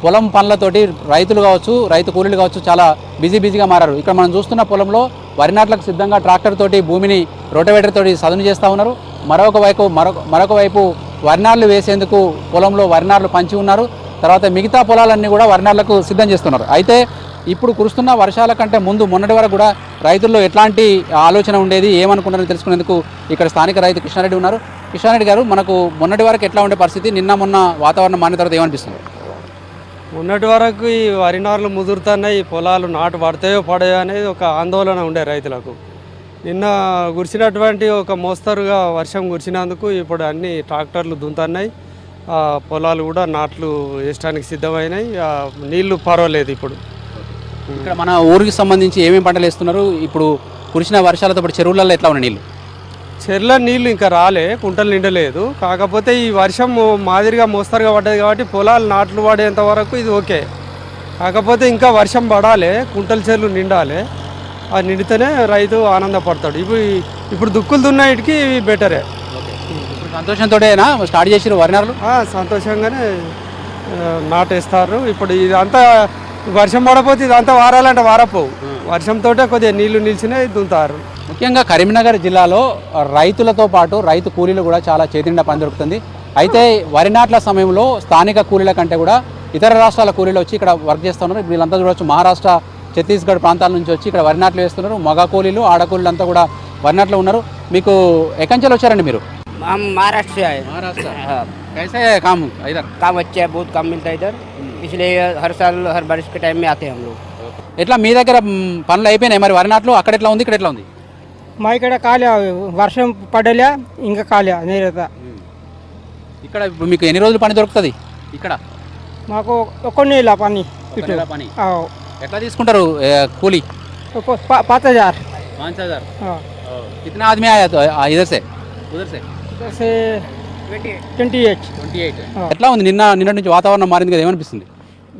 పొలం పనులతోటి రైతులు కావచ్చు, రైతు కూలీలు కావచ్చు చాలా బిజీగా మారారు. ఇక్కడ మనం చూస్తున్న పొలంలో వరి నాట్లకు సిద్ధంగా ట్రాక్టర్ తోటి భూమిని రోటవేటర్ తోటి సదును చేస్తూ ఉన్నారు. మరొక వైపు వరి నాట్లు వేసేందుకు పొలంలో వరి నాట్లు పంచి ఉన్నారు. తర్వాత మిగతా పొలాలన్నీ కూడా వరి నాట్లకు సిద్ధం చేస్తున్నారు. అయితే ఇప్పుడు కురుస్తున్న వర్షాల కంటే ముందు మొన్నటి వరకు కూడా రైతుల్లో ఎట్లాంటి ఆలోచన ఉండేది, ఏమనుకుంటారని తెలుసుకునేందుకు ఇక్కడ స్థానిక రైతు కృష్ణారెడ్డి ఉన్నారు. కృష్ణారెడ్డి గారు, మనకు మొన్నటి వరకు ఎట్లా ఉండే పరిస్థితి, మొన్న వాతావరణం మారిన తర్వాత ఏమనిపిస్తుంది? మొన్నటి వరకు ఈ వరి నార్లు ముదురుతున్నాయి, పొలాలు నాటు పడతాయో పడయో అనేది ఒక ఆందోళన ఉండే రైతులకు. నిన్న కురిసినటువంటి ఒక మోస్తరుగా వర్షం కురిసినందుకు ఇప్పుడు అన్ని ట్రాక్టర్లు దున్నుతున్నాయి, పొలాలు కూడా నాట్లు వేయడానికి సిద్ధమైనాయి. నీళ్లు పర్వాలేదు. ఇప్పుడు ఇక్కడ మన ఊరికి సంబంధించి ఏమేమి పంటలు వేస్తున్నారు? ఇప్పుడు కురిసిన వర్షాలతో పాటు చెరువులలో ఎట్లా ఉన్నాయి నీళ్ళు? చెర్ల నీళ్లు ఇంకా రాలే, కుంటలు నిండలేదు. కాకపోతే ఈ వర్షం మాదిరిగా మోస్తరుగా పడ్డది కాబట్టి పొలాలు నాట్లు పడేంత వరకు ఇది ఓకే. కాకపోతే ఇంకా వర్షం పడాలి, కుంటల చెర్లు నిండాలి. అది నిండితేనే రైతు ఆనందపడతాడు. ఇప్పుడు దుక్కులు దున్నాయిటికి ఇవి బెటరే. ఇప్పుడు సంతోషంతోటేనా స్టార్ట్ చేసిరు వరి నాట్లు? సంతోషంగానే నాటేస్తారు. ఇప్పుడు ఇదంతా వర్షం పడకపోతే ఇదంతా వారాలంటే వారపోవు. వర్షంతో కొద్దిగా నీళ్లు నిలిచినాయి, దున్నుతారు. ముఖ్యంగా కరీంనగర్ జిల్లాలో రైతులతో పాటు రైతు కూలీలు కూడా చాలా చేతినిండా పని దొరుకుతుంది. అయితే వరి నాట్ల సమయంలో స్థానిక కూలీల కంటే కూడా ఇతర రాష్ట్రాల కూలీలు వచ్చి ఇక్కడ వర్క్ చేస్తున్నారు. వీళ్ళంతా చూడవచ్చు, మహారాష్ట్ర, ఛత్తీస్గఢ్ ప్రాంతాల నుంచి వచ్చి ఇక్కడ వరి నాట్లు వేస్తున్నారు. మగ కూలీలు, ఆడ కూలీలు అంతా కూడా వరి నాట్లు ఉన్నారు. మీకు ఎకంచెలు వచ్చారండి మీరు? महाराष्ट्र से आए। महाराष्ट्र। कैसे काम इधर? काम अच्छा है, बहुत काम मिलता है इधर, इसलिए हर साल हर बारिश के टाइम में आते हैं हम लोग। ఎట్లా మీ దగ్గర పనులు అయిపోయినాయి మరి వరి నాట్లు? అక్కడ ఎట్లా ఉంది, ఇక్కడ ఎట్లా ఉంది? మా ఇక్కడ కాలే, వర్షం పడలే, ఇంకా కాలే నేరేత. ఇక్కడ మీకు ఎన్ని రోజులు పని దొరుకుతుంది ఇక్కడ? మాకు ఒక నెల పని. పని ఎట్లా తీసుకుంటారు కూలీ? 5000। 5000। कितना आदमी आया तो इधर से उधर से? 28। ఎట్లా ఉంది? నిన్న నుంచి వాతావరణం మారింది కదా, ఏమనిపిస్తుంది?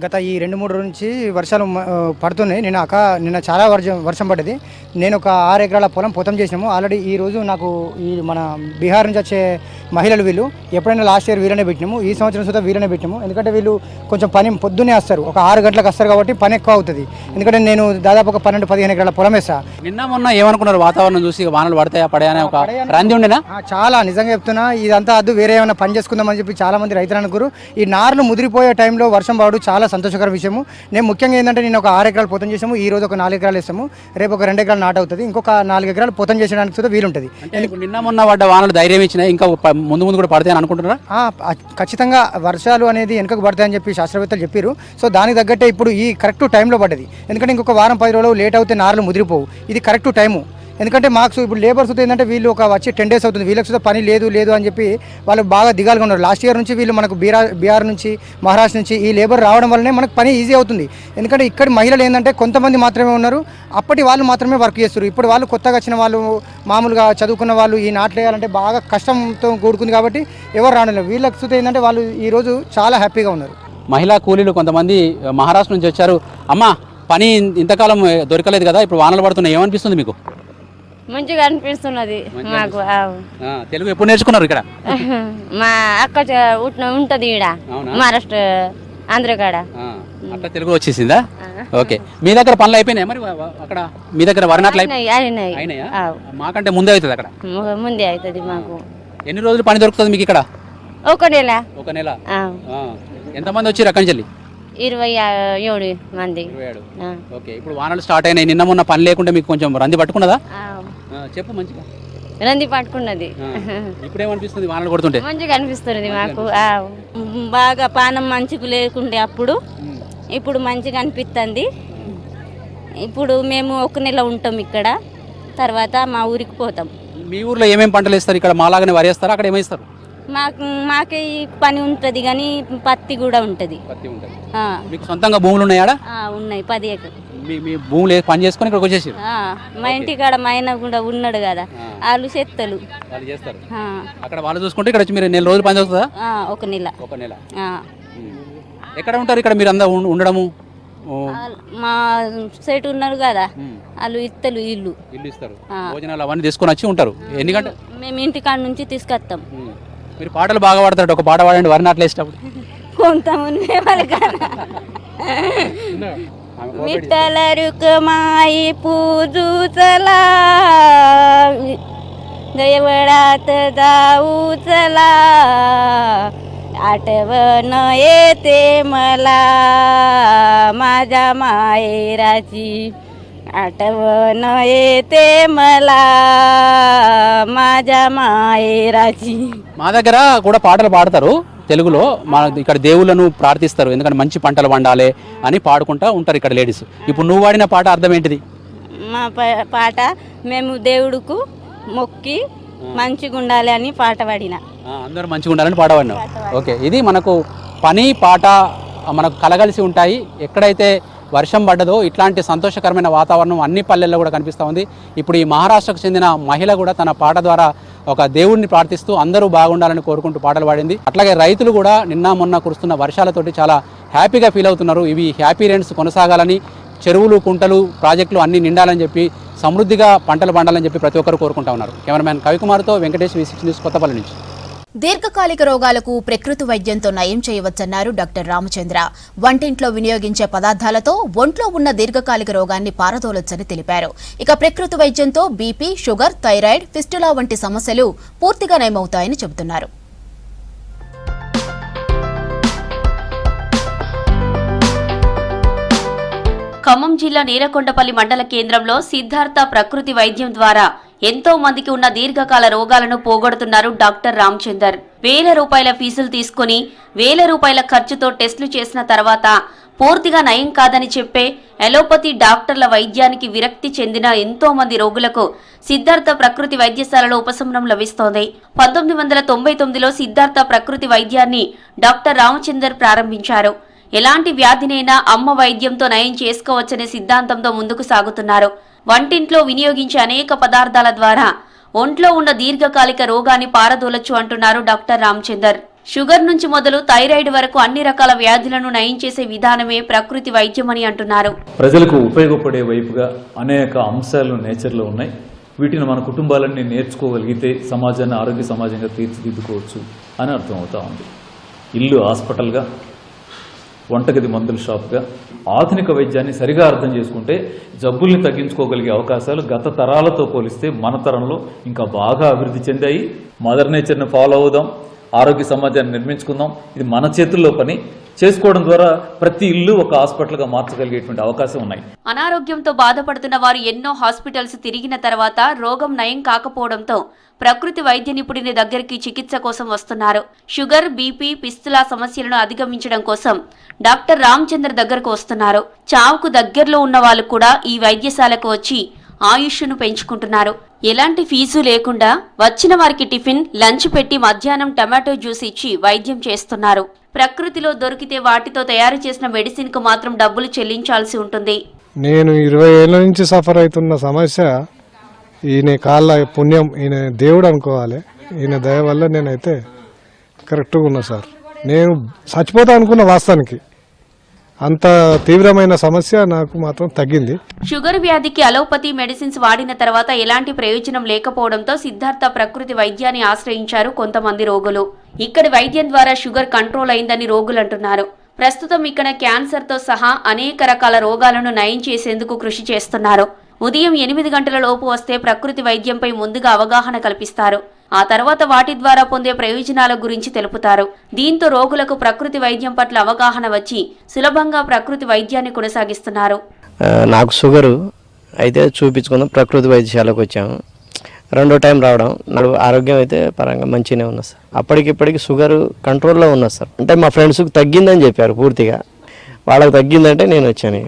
గత ఈ 2-3 రోజుల నుంచి వర్షాలు పడుతున్నాయి. నిన్న చాలా వర్షం పడ్డది. నేను ఒక 6 ఎకరాల పొలం పొతం చేసినాము ఆల్రెడీ. ఈరోజు నాకు ఈ మన బీహార్ నుంచి వచ్చే మహిళలు వీళ్ళు ఎప్పుడైనా లాస్ట్ ఇయర్ వీళ్ళనే పెట్టినాము, ఈ సంవత్సరం సుతా వీళ్ళనే పెట్టినాము. ఎందుకంటే వీళ్ళు కొంచెం పని పొద్దున్నే వస్తారు, ఒక 6 గంటలకు వస్తారు కాబట్టి పని ఎక్కువ అవుతుంది. ఎందుకంటే నేను దాదాపు ఒక 12-15 ఎకరాల పొలం వేస్తా. నిన్న మొన్న ఏమనుకున్నారు వాతావరణం చూసి? వానలు పడతాయా పడాయనే ఒక రంది ఉండేనా? చాలా నిజంగా చెప్తున్నా, ఇదంతా అద్దు వేరే ఏమైనా పని చేసుకుందామని చెప్పి చాలా మంది రైతులు అనుకున్నారు. ఈ నార్లు ముదిరిపోయే టైంలో వర్షం పడడం చాలా సంతోషకర విషయము. నేను ముఖ్యంగా ఏంటంటే నేను ఒక 6 ఎకరాలు పొతం చేసాము, ఈ రోజు ఒక 4 ఎకరాలు వేస్తాము, రేపు ఒక 2 ఎకరాలు నాటు అవుతుంది, ఇంకొక 4 ఎకరాలు పొతం చేసడానికి కూడా వీలుంటుంది. నిన్న మొన్న పడ్డ వానలు ధైర్యం ఇచ్చినాయి, ఇంకా ముందు కూడా పడతాయని అనుకుంటున్నారా? ఖచ్చితంగా వర్షాలు అనేది వెనుకకు పడతాయని చెప్పి శాస్త్రవేత్తలు చెప్పారు. సో దానికి తగ్గట్టే ఇప్పుడు ఈ కరెక్ట్ టైంలో పడ్డది. ఎందుకంటే ఇంకొక వారం 10 రోజులు లేట్ అవుతే నార్లు ముదిరిపోవు. ఇది కరెక్ట్ టైము. ఎందుకంటే మాకు ఇప్పుడు లేబర్స్ ఏంటంటే వీళ్ళు ఒక వచ్చి 10 days అవుతుంది, వీళ్ళకి పని లేదు అని చెప్పి వాళ్ళు బాగా దిగాలుగా ఉన్నారు. లాస్ట్ ఇయర్ నుంచి వీళ్ళు మనకు బీహార్ నుంచి, మహారాష్ట్ర నుంచి ఈ లేబర్ రావడం వల్లనే మనకు పని ఈజీ అవుతుంది. ఎందుకంటే ఇక్కడ మహిళలు ఏంటంటే కొంతమంది మాత్రమే ఉన్నారు, అప్పటి వాళ్ళు మాత్రమే వర్క్ చేస్తారు. ఇప్పుడు వాళ్ళు కొత్తగా వచ్చిన వాళ్ళు, మామూలుగా చదువుకున్న వాళ్ళు ఈ నాట్లు వేయాలంటే బాగా కష్టంతో కూడుకుంది కాబట్టి ఎవరు రావడం. వీళ్ళకి చూస్తే ఏంటంటే వాళ్ళు ఈరోజు చాలా హ్యాపీగా ఉన్నారు. మహిళా కూలీలు కొంతమంది మహారాష్ట్ర నుంచి వచ్చారు. అమ్మ, పని ఇంతకాలం దొరకలేదు కదా, ఇప్పుడు వానలు పడుతున్నాయి, ఏమనిపిస్తుంది మీకు? మంచిగా అనిపిస్తున్నది మాకు. తెలుగు ఎప్పుడు నేర్చుకున్నారు ఇక్కడ? మా అక్క ఉంటది ఈడ మహారాష్ట్ర ఆంధ్రకాడ. అట్లా తెలుగు వచ్చేసిందా? ఓకే. మీ దగ్గర పనులు అయిపోయినాయి మరి? అక్కడ మీ దగ్గర వరి నాట్లు అయినాయా? మాకంటే ముందే అవుతుంది అక్కడ? ముందే అవుతుంది మాకు. ఎన్ని రోజులు పని దొరుకుతుంది మీకు ఇక్కడ? ఒక నెల. ఒక నెల. ఎంతమంది వచ్చారు అక్కడి నుంచి? 27 మంది. ఓకే. ఇప్పుడు వానలు స్టార్ట్ అయినాయి, నిన్న మొన్న పని లేకుండా మీకు కొంచెం రంది పట్టుకున్నదా? చెప్పు మంచిగా. రంది పట్టుకున్నది. ఇప్పుడు ఏమనిపిస్తుంది వానలు కొడుతుంటే? మంచిగా అనిపిస్తుంది మాకు. బాగా పానం మంచిగా లేకుండే అప్పుడు, ఇప్పుడు మంచిగా అనిపిస్తుంది. ఇప్పుడు మేము ఒక నెల ఉంటాం ఇక్కడ, తర్వాత మా ఊరికి పోతాం. మీ ఊర్లో ఏమేమి పంటలు వేస్తారు? ఇక్కడ మాలాగానే వరి వేస్తారా? అక్కడ ఏమేస్తారు? మాకే ఈ పని ఉంటుంది కానీ పత్తి కూడా ఉంటుంది. మీకు సొంతంగా భూములు ఉన్నాయా? ఉన్నాయి, 10 ఎకరాలు. మీ భూములు పని చేసుకొని ఇక్కడికి వచ్చేసి? మా ఇంటికాడ మా ఆయన కూడా ఉన్నాడు కదా, వాళ్ళు చెత్తలు వాళ్ళు చేస్తారు. అక్కడ వాళ్ళు చూసుకుంటే ఇక్కడ వచ్చి మీరు నెల రోజులు పని చేస్తుందా? ఒక నెల. ఒక నెల. ఎక్కడ ఉంటారు ఇక్కడ మీరు అందరూ ఉండడము? మా సెట్ ఉన్నారు కదా వాళ్ళు ఇస్తారు ఇల్లు ఇస్తారు, భోజనాలు అవన్నీ తీసుకొని వచ్చి ఉంటారు. ఎన్ని గంటలు? మేము ఇంటికాడ నుంచి తీసుకొస్తాం. మీరు పాటలు బాగా పాడతారు, ఒక పాట పాడండి వరి నాట్లు వేసేటప్పుడు. కొంతమంది విఠల రుకమాయి పూజూచలా गयवडात जाऊ चला आठवण येते मला माझ्या मायराची आठवण येते मला माझ्या मायराची. మా దగ్గర కూడా పాటలు పాడతారు తెలుగులో. మా ఇక్కడ దేవుళ్ళను ప్రార్థిస్తారు, ఎందుకంటే మంచి పంటలు పండాలి అని పాడుకుంటూ ఉంటారు ఇక్కడ లేడీస్. ఇప్పుడు నువ్వు వాడిన పాట అర్థం ఏంటిది? మా పాట మేము దేవుడుకు మొక్కి మంచిగా ఉండాలి అని పాట పాడిన. అందరూ మంచిగా ఉండాలని పాడవాడినా. ఓకే, ఇది మనకు పని పాట మనకు కలగలిసి ఉంటాయి. ఎక్కడైతే వర్షం పడ్డదో ఇట్లాంటి సంతోషకరమైన వాతావరణం అన్ని పల్లెల్లో కూడా కనిపిస్తూ ఉంది. ఇప్పుడు ఈ మహారాష్ట్రకు చెందిన మహిళ కూడా తన పాట ద్వారా ఒక దేవుడిని ప్రార్థిస్తూ అందరూ బాగుండాలని కోరుకుంటూ పాటలు పాడింది. అట్లాగే రైతులు కూడా నిన్న మొన్న కురుస్తున్న వర్షాలతోటి చాలా హ్యాపీగా ఫీల్ అవుతున్నారు. ఇవి హ్యాపీ రేండ్స్ కొనసాగాలని, చెరువులు కుంటలు ప్రాజెక్టులు అన్నీ నిండాలని చెప్పి సమృద్ధిగా పంటలు పండాలని చెప్పి ప్రతి ఒక్కరు కోరుకుంటా ఉన్నారు. కెమెరామ్యాన్ కవికుమార్తో వెంకటేష్, V6 న్యూస్, కొత్తపల్లి నుంచి. దీర్ఘకాలిక రోగాలకు ప్రకృతి వైద్యంతో నయం చేయవచ్చన్నారు డాక్టర్ రామచంద్ర. వంటింట్లో వినియోగించే పదార్థాలతో ఒంట్లో ఉన్న దీర్ఘకాలిక రోగాన్ని పారదోలొచ్చని తెలిపారు. ఇక ప్రకృతి వైద్యంతో బీపీ, షుగర్, థైరాయిడ్, ఫిస్టులా వంటి సమస్యలు పూర్తిగా నయమవుతాయని చెబుతున్నారు. ఖమ్మం జిల్లా నీలకొండపల్లి మండల కేంద్రంలో సిద్ధార్థ ప్రకృతి వైద్యం ద్వారా ఎంతో మందికి ఉన్న దీర్ఘకాల రోగాలను పోగొడుతున్నారు డాక్టర్ రామచందర్. ₹1000 ఫీజులు తీసుకుని ₹1000 ఖర్చుతో టెస్టులు చేసిన తర్వాత పూర్తిగా నయం కాదని చెప్పే ఎలోపతి డాక్టర్ల వైద్యానికి విరక్తి చెందిన ఎంతో మంది రోగులకు సిద్ధార్థ ప్రకృతి వైద్యశాలలో ఉపశమనం లభిస్తోంది. 1999లో సిద్ధార్థ ప్రకృతి వైద్యాన్ని డాక్టర్ రామచందర్ ప్రారంభించారు. ఎలాంటి వ్యాధినైనా అమ్మ వైద్యంతో నయం చేసుకోవచ్చనే సిద్ధాంతంతో ముందుకు సాగుతున్నారు. వంటింట్లో వినియోగించే అనేక పదార్థాల ద్వారా ఒంట్లో ఉన్న దీర్ఘకాలిక రోగాన్ని పారదోలొచ్చు అంటున్నారు డాక్టర్ రామచందర్. షుగర్ నుంచి మొదలు థైరాయిడ్ వరకు అన్ని రకాల వ్యాధులను నయం చేసే విధానమే ప్రకృతి వైద్యమని అంటున్నారు. ప్రజలకు ఉపయోగపడే వైపుగా అనేక అంశాలు నేచర్లో ఉన్నాయి. వీటిని మన కుటుంబాలన్నీ నేర్చుకోగలిగితే సమాజాన్ని ఆరోగ్య సమాజంగా తీర్చిదిద్దుకోవచ్చు అని అర్థమవుతా ఉంది. ఇల్లు హాస్పిటల్గా, వంటగది మందుల షాప్గా ఆధునిక వైద్యాన్ని సరిగా అర్థం చేసుకుంటే జబ్బుల్ని తగ్గించుకోగలిగే అవకాశాలు గత తరాలతో పోలిస్తే మన తరంలో ఇంకా బాగా అభివృద్ధి చెందాయి. మదర్ నేచర్ని ఫాలో అవుదాం, ఆరోగ్య సమాజాన్ని నిర్మించుకుందాం. ఇది మన చేతుల్లో పని. చేసుకోవడం ద్వారా ప్రతి ఇల్లు ఒక హాస్పిటల్గా మార్చగలిగేటువంటి అవకాశం ఉన్నాయి. అనారోగ్యంతో బాధపడుతున్న వారు ఎన్నో హాస్పిటల్స్ తిరిగిన తర్వాత రోగం నయం కాకపోవడంతో ప్రకృతి వైద్య నిపుణుని దగ్గరికి చికిత్స కోసం వస్తున్నారు. షుగర్, బీపీ, పిస్తులా సమస్యలను అధిగమించడం కోసం డాక్టర్ రామచంద్ర దగ్గరకు వస్తున్నారు. చావుకు దగ్గరలో ఉన్న వాళ్ళు కూడా ఈ వైద్యశాలకు వచ్చి ఆయుష్ను పెంచుకుంటున్నారు. ఎలాంటి ఫీజు లేకుండా వచ్చిన వారికి టిఫిన్, లంచ్ పెట్టి మధ్యాహ్నం టమాటో జ్యూస్ ఇచ్చి వైద్యం చేస్తున్నారు. ప్రకృతిలో దొరికితే వాటితో తయారు చేసిన మెడిసిన్ కు మాత్రం డబ్బులు చెల్లించాల్సి ఉంటుంది. నేను 20 ఏళ్ల నుంచి సఫర్ అవుతున్న సమస్య ఈయన కాళ్ళ పుణ్యం, ఈయన దేవుడు అనుకోవాలి. ఈయన దయ వల్ల నేనైతే కరెక్ట్గా ఉన్నా సార్. నేను చచ్చిపోతా అనుకున్న వాస్తవానికి అంత తీవ్రమైన సమస్య నాకు మాత్రం తగ్గింది. షుగర్ వ్యాధికి అలోపతి మెడిసిన్స్ వాడిన తర్వాత ఎలాంటి ప్రయోజనం లేకపోవడంతో సిద్ధార్థ ప్రకృతి వైద్యాన్ని ఆశ్రయించారు కొంతమంది రోగులు. ఇక్కడి వైద్యం ద్వారా షుగర్ కంట్రోల్ అయిందని రోగులు అంటున్నారు. ప్రస్తుతం ఇక్కడ క్యాన్సర్తో సహా అనేక రకాల రోగాలను నయం చేసేందుకు కృషి చేస్తున్నారు. ఉదయం 8 గంటల లోపు వస్తే ప్రకృతి వైద్యంపై ముందుగా అవగాహన కల్పిస్తారు. ఆ తర్వాత వాటి ద్వారా పొందే ప్రయోజనాల గురించి తెలుపుతారు. దీంతో రోగులకు ప్రకృతి వైద్యం పట్ల అవగాహన వచ్చి సులభంగా ప్రకృతి వైద్యాన్ని కొనసాగిస్తున్నారు. నాకు షుగరు అయితే చూపించుకుందాం ప్రకృతి వైద్యశాలకు వచ్చాము. రెండో టైం రావడం, నాకు ఆరోగ్యం అయితే పరంగా మంచిగానే ఉన్నా సార్. అప్పటికిప్పటికి షుగర్ కంట్రోల్లో ఉన్నా సార్. అంటే మా ఫ్రెండ్స్కి తగ్గిందని చెప్పారు పూర్తిగా. వాళ్ళకి తగ్గిందంటే నేను వచ్చాను.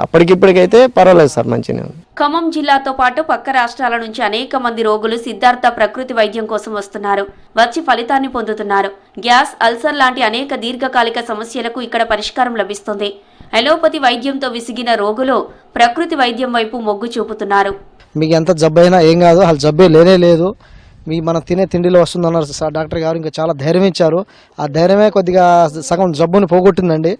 అప్పటికిప్పటికైతే పర్వాలేదు సార్, మంచిగానే ఉంది. ఖమ్మం జిల్లాతో పాటు పక్క రాష్ట్రాల నుంచి అనేక మంది రోగులు సిద్ధార్థ ప్రకృతి వైద్యం కోసం వస్తున్నారు. వచ్చి ఫలితాన్ని పొందుతున్నారు. గ్యాస్, అల్సర్ లాంటి అనేక దీర్ఘకాలిక సమస్యలకు ఇక్కడ పరిష్కారం లభిస్తుంది. అలోపతి వైద్యంతో విసిగిన రోగులు ప్రకృతి వైద్యం వైపు మొగ్గు చూపుతున్నారు. మీకు ఎంత జబ్బు అయినా ఏం కాదు, అసలు జబ్బే లేనే లేదు, మీ మనం తినే తిండిలో వస్తుందన్నారు సార్ డాక్టర్ గారు. ఇంకా చాలా ధైర్యం ఇచ్చారు. ఆ ధైర్యమే కొద్దిగా సగం జబ్బుని పోగొట్టిందండి.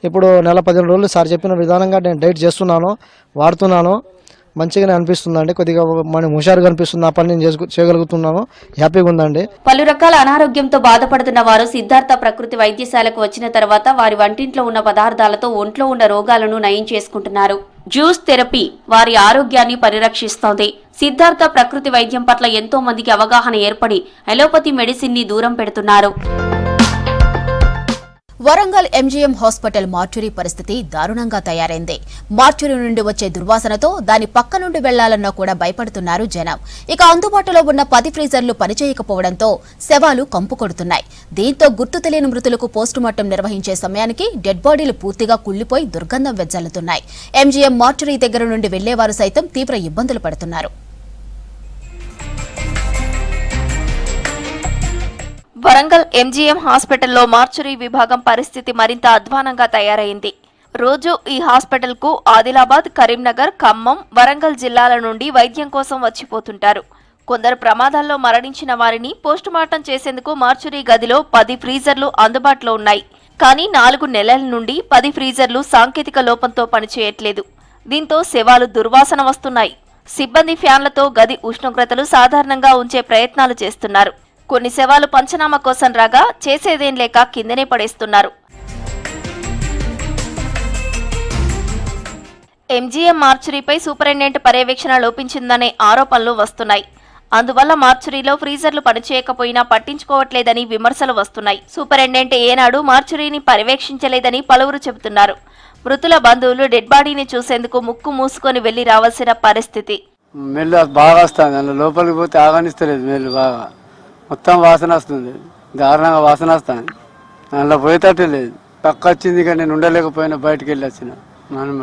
ఇప్పుడు నెల 15 రోజులు సార్ చెప్పిన విధానంగా నేను డైట్ చేస్తున్నాను, వాడుతున్నాను. మంచిగానే అనిపిస్తుందండి. కొద్దిగా మనం హుషారుగా అనిపిస్తుంది. ఆ పని నేను చేయగలుగుతున్నాను. హ్యాపీగా ఉందండి. పలు రకాల అనారోగ్యంతో బాధపడుతున్న వారు సిద్ధార్థ ప్రకృతి వైద్యశాలకు వచ్చిన తర్వాత వారి వంటింట్లో ఉన్న పదార్థాలతో ఒంట్లో ఉన్న రోగాలను నయం చేసుకుంటున్నారు. జ్యూస్ థెరపీ వారి ఆరోగ్యాన్ని పరిరక్షిస్తోంది. సిద్ధార్థ ప్రకృతి వైద్యం పట్ల ఎంతో మందికి అవగాహన ఏర్పడి అలోపతి మెడిసిన్ ని దూరం పెడుతున్నారు. వరంగల్ ఎంజీఎం హాస్పిటల్ మార్చురీ పరిస్థితి దారుణంగా తయారైంది. మార్చురీ నుండి వచ్చే దుర్వాసనతో దాని పక్క నుండి వెళ్లాలన్నా కూడా భయపడుతున్నారు జనం. ఇక అందుబాటులో ఉన్న 10 ఫ్రీజర్లు పనిచేయకపోవడంతో శవాలు కంపు కొడుతున్నాయి. దీంతో గుర్తు తెలియని మృతులకు పోస్టుమార్టం నిర్వహించే సమయానికి డెడ్ బాడీలు పూర్తిగా కుళ్లిపోయి దుర్గంధం వెజ్జల్లుతున్నాయి. ఎంజీఎం మార్చురీ దగ్గర నుండి వెళ్లేవారు సైతం తీవ్ర ఇబ్బందులు పడుతున్నారు. వరంగల్ ఎంజీఎం హాస్పిటల్లో మార్చురీ విభాగం పరిస్థితి మరింత అధ్వానంగా తయారైంది. రోజు ఈ హాస్పిటల్కు ఆదిలాబాద్, కరీంనగర్, ఖమ్మం, వరంగల్ జిల్లాల నుండి వైద్యం కోసం వచ్చిపోతుంటారు. కొందరు ప్రమాదాల్లో మరణించిన వారిని పోస్టుమార్టం చేసేందుకు మార్చురీ గదిలో 10 ఫ్రీజర్లు అందుబాటులో ఉన్నాయి. కానీ 4 నెలల నుండి 10 ఫ్రీజర్లు సాంకేతిక లోపంతో పనిచేయట్లేదు. దీంతో శవాలు దుర్వాసన వస్తున్నాయి. సిబ్బంది ఫ్యాన్లతో గది ఉష్ణోగ్రతలు సాధారణంగా ఉంచే ప్రయత్నాలు చేస్తున్నారు. కొన్ని శవాలు పంచనామా కోసం రాగా చేసేదేం లేక కిందనే పడేస్తున్నారు. ఎంజీఎం మార్చురీపై సూపరింటెండెంట్ పర్యవేక్షణ లోపించిందనే ఆరోపణలు వస్తున్నాయి. అందువల్ల మార్చురీలో ఫ్రీజర్లు పనిచేయకపోయినా పట్టించుకోవట్లేదని విమర్శలు వస్తున్నాయి. సూపరింటెండెంట్ ఏనాడు మార్చురీని పర్యవేక్షించలేదని పలువురు చెబుతున్నారు. మృతుల బంధువులు డెడ్ బాడీని చూసేందుకు ముక్కు మూసుకొని వెళ్లి రావాల్సిన పరిస్థితి. మెల్లు బాగా వస్తుంది, అందులో లోపలికి పోతే ఆగనిస్తలేదు. మెల్లు బాగా మొత్తం వాసన వస్తుంది, దారుణంగా వాసన వస్తుంది. అందులో పోయేటట్టే లేదు. పక్క వచ్చింది కానీ నేను ఉండలేకపోయినా బయటకు వెళ్ళి వచ్చిన. మనం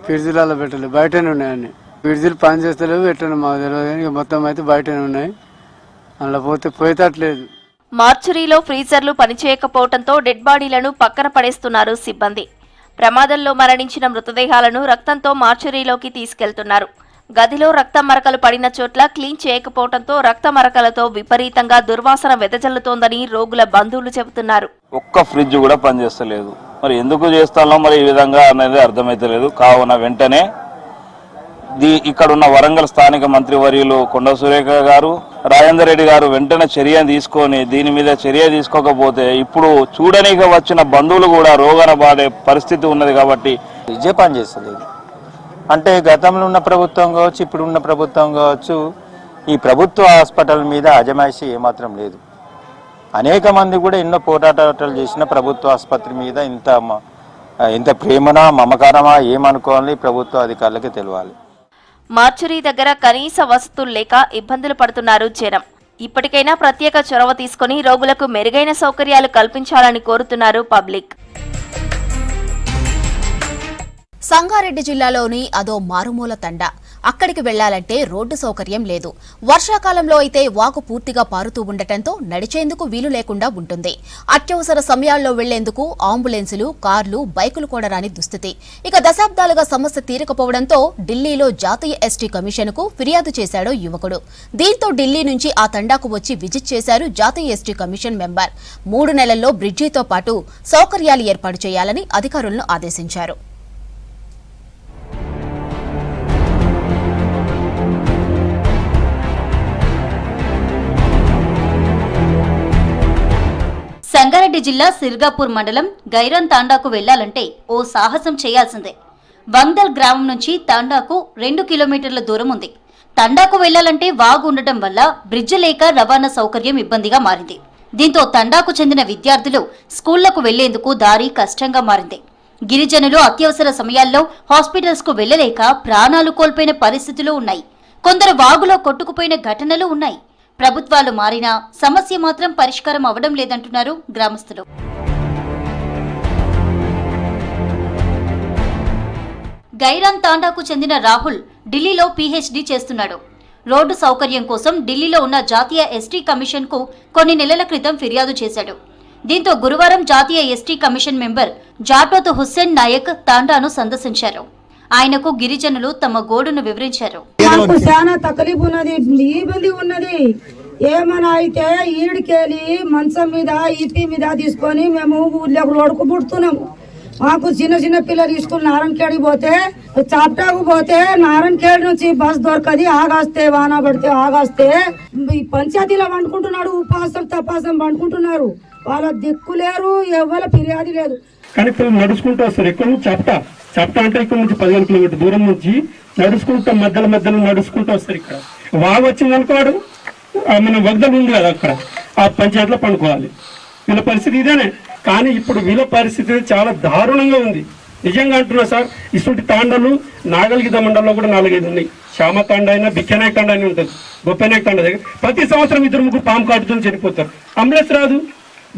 ఫ్రిడ్జ్లలో పెట్టలేదు, బయటనే ఉన్నాయన్ని. ఫ్రిడ్జ్లు పని చేస్తలేవు, ఎట్లా మాకు తెలియదు కానీ మొత్తం అయితే బయటనే ఉన్నాయి. అందులో పోయేటట్లేదు. మార్చురీలో ఫ్రీజర్లు పనిచేయకపోవడంతో డెడ్ బాడీలను పక్కన పడేస్తున్నారు సిబ్బంది. ప్రమాదంలో మరణించిన మృతదేహాలను రక్తంతో మార్చురీలోకి తీసుకెళ్తున్నారు. గదిలో రక్త మరకలు పడిన చోట్ల క్లీన్ చేయకపోవడంతో రక్త మరకలతో విపరీతంగా దుర్వాసన వెదజల్లుతోందని రోగుల బంధువులు చెబుతున్నారు. ఒక్క ఫ్రిడ్జ్ కూడా పనిచేస్తలేదు. మరి ఎందుకు చేస్తానో మరి ఈ విధంగా అనేది అర్థమైతలేదు. కావున వెంటనే ఇక్కడున్న వరంగల్ స్థానిక మంత్రివర్యులు కొండా సురేఖ గారు, రాజేందర్ రెడ్డి గారు వెంటనే చర్య తీసుకొని దీని మీద చర్య తీసుకోకపోతే ఇప్పుడు చూడనీకి వచ్చిన బంధువులు కూడా రోగాన బాడే పరిస్థితి ఉన్నది. కాబట్టి ఇదే పని చేస్తలేదు. అంటే గతంలో ఉన్న ప్రభుత్వం కావచ్చు, ఇప్పుడు ఉన్న ప్రభుత్వం కావచ్చు, ఈ ప్రభుత్వ హాస్పిటల్ మీద అజమాయిషీ ఏమాత్రం లేదు. అనేక మంది కూడా ఎన్నో పోరాటాలు చేసిన ప్రభుత్వ ఆసుపత్రి మీద ఇంత ప్రేమనా మమకారమా ఏమనుకోవాలి ప్రభుత్వ అధికారులకి తెలియాలి. మార్చురీ దగ్గర కనీస వసతులు లేక ఇబ్బందులు పడుతున్నారు జనం. ఇప్పటికైనా ప్రత్యేక చొరవ తీసుకుని రోగులకు మెరుగైన సౌకర్యాలు కల్పించాలని కోరుతున్నారు పబ్లిక్. సంగారెడ్డి జిల్లాలోని అదో మారుమూల తండా. అక్కడికి వెళ్లాలంటే రోడ్డు సౌకర్యం లేదు. వర్షాకాలంలో అయితే వాగు పూర్తిగా పారుతూ ఉండటంతో నడిచేందుకు వీలు లేకుండా ఉంటుంది. అత్యవసర సమయాల్లో వెళ్లేందుకు అంబులెన్సులు, కార్లు, బైకులు కూడా రాని దుస్థితి. ఇక దశాబ్దాలుగా సమస్య తీరకపోవడంతో ఢిల్లీలో జాతీయ ఎస్టీ కమిషన్కు ఫిర్యాదు చేశాడో యువకుడు. దీంతో ఢిల్లీ నుంచి ఆ తండాకు వచ్చి విజిట్ చేశారు జాతీయ ఎస్టీ కమిషన్ మెంబర్. 3 నెలల్లో బ్రిడ్జితో పాటు సౌకర్యాలు ఏర్పాటు చేయాలని అధికారులను ఆదేశించారు. సంగారెడ్డి జిల్లా సిర్గాపూర్ మండలం గైరాన్ తాండాకు వెళ్లాలంటే ఓ సాహసం చేయాల్సిందే. వంగదల్ గ్రామం నుంచి తాండాకు 2 కిలోమీటర్ల దూరం ఉంది. తండాకు వెళ్లాలంటే వాగు ఉండటం వల్ల బ్రిడ్జ్ లేక రవాణా సౌకర్యం ఇబ్బందిగా మారింది. దీంతో తండాకు చెందిన విద్యార్థులు స్కూళ్లకు వెళ్లేందుకు దారి కష్టంగా మారింది. గిరిజనులు అత్యవసర సమయాల్లో హాస్పిటల్స్ కు వెళ్లలేక ప్రాణాలు కోల్పోయిన పరిస్థితులు ఉన్నాయి. కొందరు వాగులో కొట్టుకుపోయిన ఘటనలు ఉన్నాయి. ప్రభుత్వాలు మారినా సమస్య మాత్రం పరిష్కారం అవడం లేదంటున్నారు గ్రామస్తులు. గైరాన్ తాండాకు చెందిన రాహుల్ ఢిల్లీలో పీహెచ్డీ చేస్తున్నాడు. రోడ్డు సౌకర్యం కోసం ఢిల్లీలో ఉన్న జాతీయ ఎస్టీ కమిషన్ కు కొన్ని నెలల క్రితం ఫిర్యాదు చేశాడు. దీంతో గురువారం జాతీయ ST commission member Jatoth Hussain Naik తాండాను సందర్శించారు. ఆయనకు గిరిజనులు తమ గోడును వివరించారు. చాలా తకలీఫ్ ఉన్నది, ఇబ్బంది ఉన్నది. ఏమైనా అయితే ఈడికెళ్ళి మంచం మీద ఈపీ మీద తీసుకొని మేము ఊళ్ళో రోడ్డుకు పుడుతున్నాము. మాకు చిన్న చిన్న పిల్లలు స్కూల్ నారాయణఖేడ్కి పోతే చాప్టాకు పోతే నారాయణఖేడ్ నుంచి బస్ దొరకది, ఆగాస్తే వాన పడితే ఆగాస్తే ఈ పంచాయతీలో పండుకుంటున్నాడు, ఉపాసం తపాసం పండుకుంటున్నారు. వాళ్ళ దిక్కు లేరు, ఎవరి ఫిర్యాదు లేదు. కానీ పిల్లలు నడుచుకుంటూ వస్తారు. ఎక్కడ నుంచి చప్టా అంటే ఇక్కడ నుంచి 15 కిలోమీటర్ దూరం నుంచి నడుచుకుంటూ మధ్యలో నడుచుకుంటూ వస్తారు. ఇక్కడ వాగు వచ్చింది అనుకోడు, మన వగ్దలు ఉంది కదా అక్కడ, ఆ పంచాయతీలో పండుకోవాలి. వీళ్ళ పరిస్థితి ఇదేనే. కానీ ఇప్పుడు వీళ్ళ పరిస్థితి చాలా దారుణంగా ఉంది. నిజంగా అంటున్నా సార్, ఇటువంటి తాండలు నాగలిగిద మండలంలో కూడా 4-5 ఉన్నాయి. శ్యామ తాండ అయినా, బిక్కనాయక తాండ అని ఉంటుంది, గొప్పనాయక తాండ దగ్గర ప్రతి సంవత్సరం 2-3 పాము కాటుతో చనిపోతారు. అంబులెన్స్ రాదు,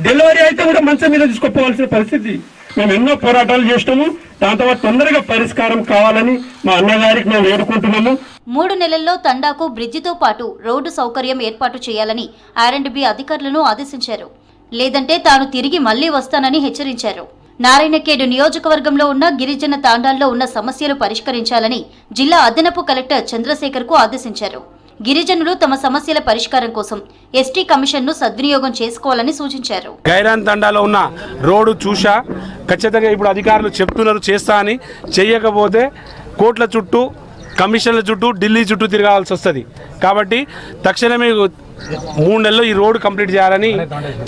డెలివరీ అయితే కూడా మంచం మీద తీసుకుపోవాల్సిన పరిస్థితి. మేము ఎన్నో పోరాటాలు చేసినాము. దాంతో తొందరగా పరిష్కారం కావాలని మా అన్నగారికి మేము వేడుకుంటున్నాము. 3 నెలల్లో తండాకు బ్రిడ్జితో పాటు రోడ్డు సౌకర్యం ఏర్పాటు చేయాలని R&B అధికారులను ఆదేశించారు. లేదంటే తాను తిరిగి మళ్లీ వస్తానని హెచ్చరించారు. నారాయణఖేడ్ నియోజకవర్గంలో ఉన్న గిరిజన తాండాల్లో ఉన్న సమస్యలు పరిష్కరించాలని జిల్లా అదనపు కలెక్టర్ చంద్రశేఖర్ కు ఆదేశించారు. గిరిజనులు తమ సమస్యల పరిష్కారం కోసం ఎస్టీ కమిషన్ ను సద్వినియోగం చేసుకోవాలని సూచించారు. గైరాన్ తండాలో ఉన్న రోడ్డు చూసా, ఖచ్చితంగా ఇప్పుడు అధికారులు చెప్తున్నారు చేస్తా అని. చెయ్యకపోతే కోట్ల చుట్టూ, కమిషన్ల చుట్టూ, ఢిల్లీ చుట్టూ తిరగాల్సి వస్తుంది. కాబట్టి తక్షణమే 3 నెలల్లో ఈ రోడ్డు కంప్లీట్ చేయాలని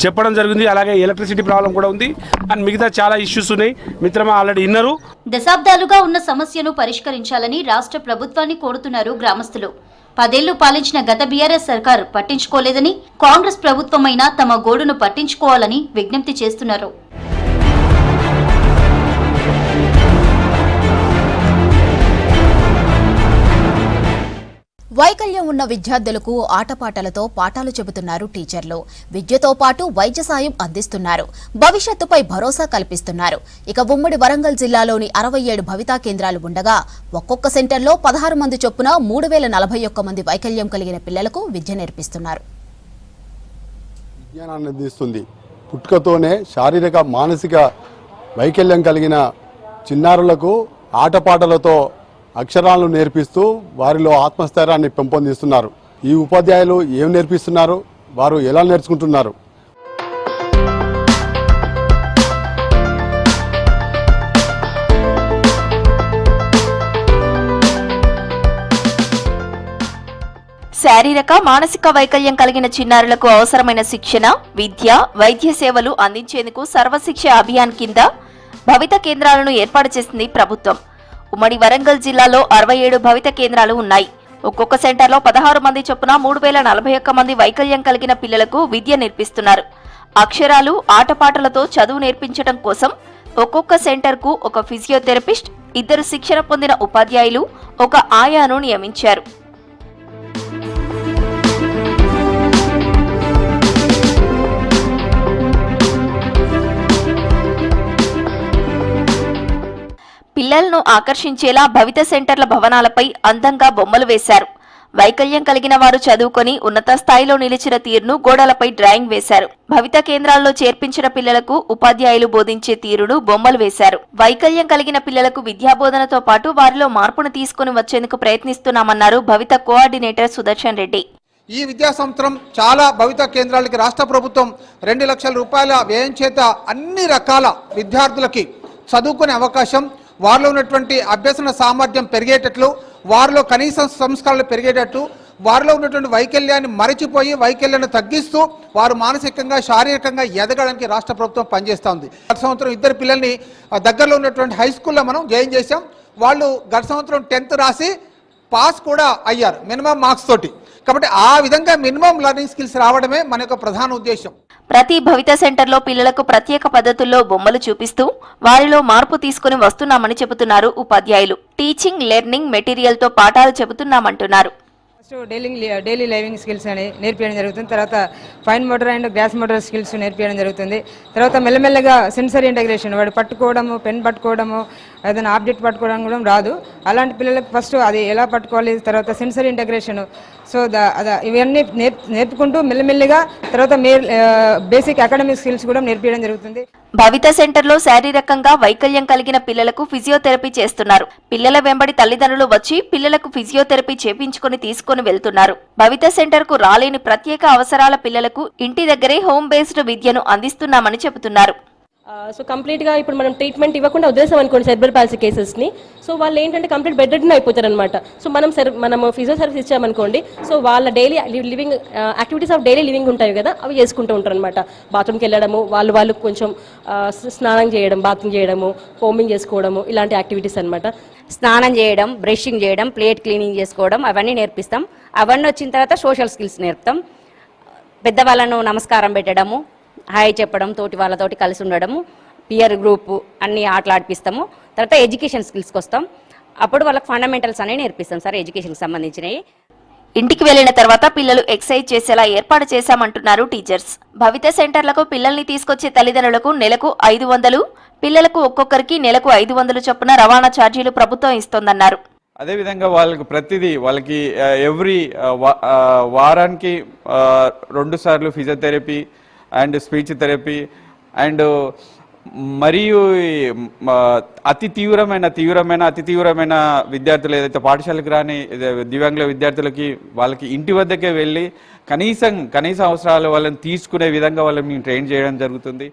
చెప్పడం జరిగింది. అలాగే ఎలక్ట్రిసిటీ ప్రాబ్లం కూడా ఉంది అండ్ మిగతా చాలా ఇష్యూస్ ఉన్నాయి. మిత్రమా ఆల్రెడీ విన్నారు. దశాబ్దాలుగా ఉన్న సమస్యను పరిష్కరించాలని రాష్ట్ర ప్రభుత్వాన్ని కోరుతున్నారు గ్రామస్తులు. 10 ఏళ్లు పాలించిన గత బీఆర్ఎస్ సర్కార్ పట్టించుకోలేదని, కాంగ్రెస్ ప్రభుత్వమైనా తమ గోడును పట్టించుకోవాలని విజ్ఞప్తి చేస్తున్నారు. వైకల్యం ఉన్న విద్యార్థులకు ఆటపాటలతో పాఠాలు చెబుతున్నారు టీచర్లు. విద్యతో పాటు వైద్య సాయం అందిస్తున్నారు. భవిష్యత్తుపై భరోసా కల్పిస్తున్నారు. ఇక ఉమ్మడి వరంగల్ జిల్లాలోని 67 భవితా కేంద్రాలు ఉండగా ఒక్కొక్క సెంటర్లో 16 మంది చొప్పున 3041 మంది వైకల్యం కలిగిన పిల్లలకు విద్య నేర్పిస్తున్నారు. విజ్ఞానాన్ని అందిస్తుంది. పుట్టుకతోనే శారీరక మానసిక వైకల్యం కలిగిన చిన్నారులకు ఆటపాటలతో అక్షరాలను నేర్పిస్తూ వారిలో ఆత్మస్థైర్యాన్ని పెంపొందిస్తున్నారు. ఈ ఉపాధ్యాయులు ఏం నేర్పిస్తున్నారు, వారు ఎలా నేర్చుకుంటున్నారు? శారీరక మానసిక వైకల్యం కలిగిన చిన్నారులకు అవసరమైన శిక్షణ, విద్య, వైద్య సేవలు అందించేందుకు సర్వశిక్ష అభియాన్ కింద భవిత కేంద్రాలను ఏర్పాటు చేసింది ప్రభుత్వం. ఉమ్మడి వరంగల్ జిల్లాలో 67 భవిత కేంద్రాలు ఉన్నాయి. ఒక్కొక్క సెంటర్లో 16 మంది చొప్పున 3041 మంది వైకల్యం కలిగిన పిల్లలకు విద్య నేర్పిస్తున్నారు. అక్షరాలు, ఆటపాటలతో చదువు నేర్పించడం కోసం ఒక్కొక్క సెంటర్కు ఒక ఫిజియోథెరపిస్ట్, 2 శిక్షణ పొందిన ఉపాధ్యాయులు, ఒక ఆయాను నియమించారు. పిల్లలను ఆకర్షించేలా భవిత సెంటర్ల భవనాలపై అందంగా బొమ్మలు వేశారు. వైకల్యం కలిగిన వారు చదువుకొని ఉన్నత స్థాయిలో నిలిచిన తీరును గోడలపై డ్రాయింగ్ వేశారు. భవిత కేంద్రాల్లో చేర్పించిన పిల్లలకు ఉపాధ్యాయులు బోధించే తీరును బొమ్మలు వేశారు. వైకల్యం కలిగిన పిల్లలకు విద్యాబోధనతో పాటు వారిలో మార్పును తీసుకుని వచ్చేందుకు ప్రయత్నిస్తున్నామన్నారు భవిత కోఆర్డినేటర్ సుదర్శన్ రెడ్డి. ఈ విద్యా సంవత్సరం చాలా భవిత కేంద్రాలకి రాష్ట్ర ప్రభుత్వం 2 లక్షల రూపాయల వ్యయం చేత అన్ని రకాల విద్యార్థులకి చదువుకునే అవకాశం, వారిలో ఉన్నటువంటి అభ్యసన సామర్థ్యం పెరిగేటట్లు, వారిలో కనీస సంస్కారాలు పెరిగేటట్టు, వారిలో ఉన్నటువంటి వైకల్యాన్ని మరచిపోయి వైకల్యాన్ని తగ్గిస్తూ వారు మానసికంగా, శారీరకంగా ఎదగడానికి రాష్ట్ర ప్రభుత్వం పనిచేస్తూ ఉంది. గత సంవత్సరం 2 పిల్లల్ని దగ్గరలో ఉన్నటువంటి హై స్కూల్లో మనం జాయిన్ చేశాం. వాళ్ళు గత సంవత్సరం 10th రాసి పాస్ కూడా అయ్యారు మినిమం మార్క్స్ తోటి. కాబట్టి ఆ విధంగా మినిమం లెర్నింగ్ స్కిల్స్ రావడమే మన యొక్క ప్రధాన ఉద్దేశం. ప్రతి భవిత సెంటర్లో పిల్లలకు ప్రత్యేక పద్ధతుల్లో బొమ్మలు చూపిస్తూ వారిలో మార్పు తీసుకుని వస్తున్నామని చెబుతున్నారు ఉపాధ్యాయులు. టీచింగ్, లెర్నింగ్ మెటీరియల్తో పాఠాలు చెబుతున్నామంటున్నారు. డైలీ లైవింగ్ స్కిల్స్ అని నేర్పించడం జరుగుతుంది. తర్వాత fine motor and gross motor skills నేర్పించడం జరుగుతుంది. తర్వాత మెల్లమెల్లగా సెన్సరీ ఇంటగ్రేషన్, వాడు పట్టుకోవడము, పెన్ పట్టుకోవడము, ఏదైనా ఆబ్జెక్ట్ పట్టుకోవడం కూడా రాదు. అలాంటి పిల్లలకు ఫస్ట్ అది ఎలా పట్టుకోవాలి, తర్వాత సెన్సరీ ఇంటగ్రేషన్, సో ఇవన్నీ నేర్పుకుంటూ మెల్లమెల్లిగా తర్వాత బేసిక్ అకాడమిక్ స్కిల్స్ కూడా నేర్పించడం జరుగుతుంది. భవిత సెంటర్లో శారీరకంగా వైకల్యం కలిగిన పిల్లలకు ఫిజియోథెరపీ చేస్తున్నారు. పిల్లల వెంబడి తల్లిదండ్రులు వచ్చి పిల్లలకు ఫిజియోథెరపీ చేపించుకుని తీసుకుని వెళ్తున్నారు. భవిత సెంటర్ కు రాలేని ప్రత్యేక అవసరాల పిల్లలకు ఇంటి దగ్గరే హోమ్ బేస్డ్ విద్యను అందిస్తున్నామని చెబుతున్నారు. సో కంప్లీట్గా ఇప్పుడు మనం ట్రీట్మెంట్ ఇవ్వకుండా వదిలేసాం అనుకోండి సెర్బ్రల్ పాలసీ కేసెస్ని, సో వాళ్ళు ఏంటంటే కంప్లీట్ బెడ్ రెడ్ని అయిపోతారు అనమాట. సో మనం ఫిజియో సర్వీస్ ఇచ్చామనుకోండి, సో వాళ్ళ daily living activities of daily living ఉంటాయి కదా, అవి చేసుకుంటూ ఉంటారు అనమాట. బాత్రూమ్కి వెళ్ళడము, వాళ్ళు కొంచెం స్నానం చేయడం, బాత్రూమ్ చేయడము, కోమింగ్ చేసుకోవడము, ఇలాంటి యాక్టివిటీస్ అనమాట. స్నానం చేయడం, బ్రషింగ్ చేయడం, ప్లేట్ క్లీనింగ్ చేసుకోవడం అవన్నీ నేర్పిస్తాం. అవన్నీ వచ్చిన తర్వాత సోషల్ స్కిల్స్ నేర్పుతాం. పెద్దవాళ్ళను నమస్కారం పెట్టడము, హాయ్ చెప్పడం, తోటి వాళ్ళతోటి కలిసి ఉండడము, పియర్ గ్రూప్ అన్ని ఆటలు ఆడిపిస్తాము. తర్వాత ఎడ్యుకేషన్ స్కిల్స్కి వస్తాం. అప్పుడు వాళ్ళకి ఫండమెంటల్స్ అనేవి నేర్పిస్తాం సార్, ఎడ్యుకేషన్కి సంబంధించినవి. ఇంటికి వెళ్లిన తర్వాత పిల్లలు ఎక్సర్సైజ్ చేసేలా ఏర్పాటు చేశామంటున్నారు టీచర్స్. భవిత సెంటర్లకు పిల్లల్ని తీసుకొచ్చే తల్లిదండ్రులకు నెలకు 500, పిల్లలకు ఒక్కొక్కరికి నెలకు 500 చొప్పున రవాణా ఛార్జీలు ప్రభుత్వం ఇస్తోందన్నారు. అదేవిధంగా వాళ్ళకి ప్రతిదీ వాళ్ళకి ఎవ్రీ వారానికి 2 సార్లు physiotherapy and speech therapy and మరియు అతి తీవ్రమైన విద్యార్థులు ఏదైతే పాఠశాలకు రాని దివ్యాంగుల విద్యార్థులకి వాళ్ళకి ఇంటి వద్దకే వెళ్ళి కనీస అవసరాలు వాళ్ళని తీసుకునే విధంగా వాళ్ళని మేము ట్రైన్ చేయడం జరుగుతుంది.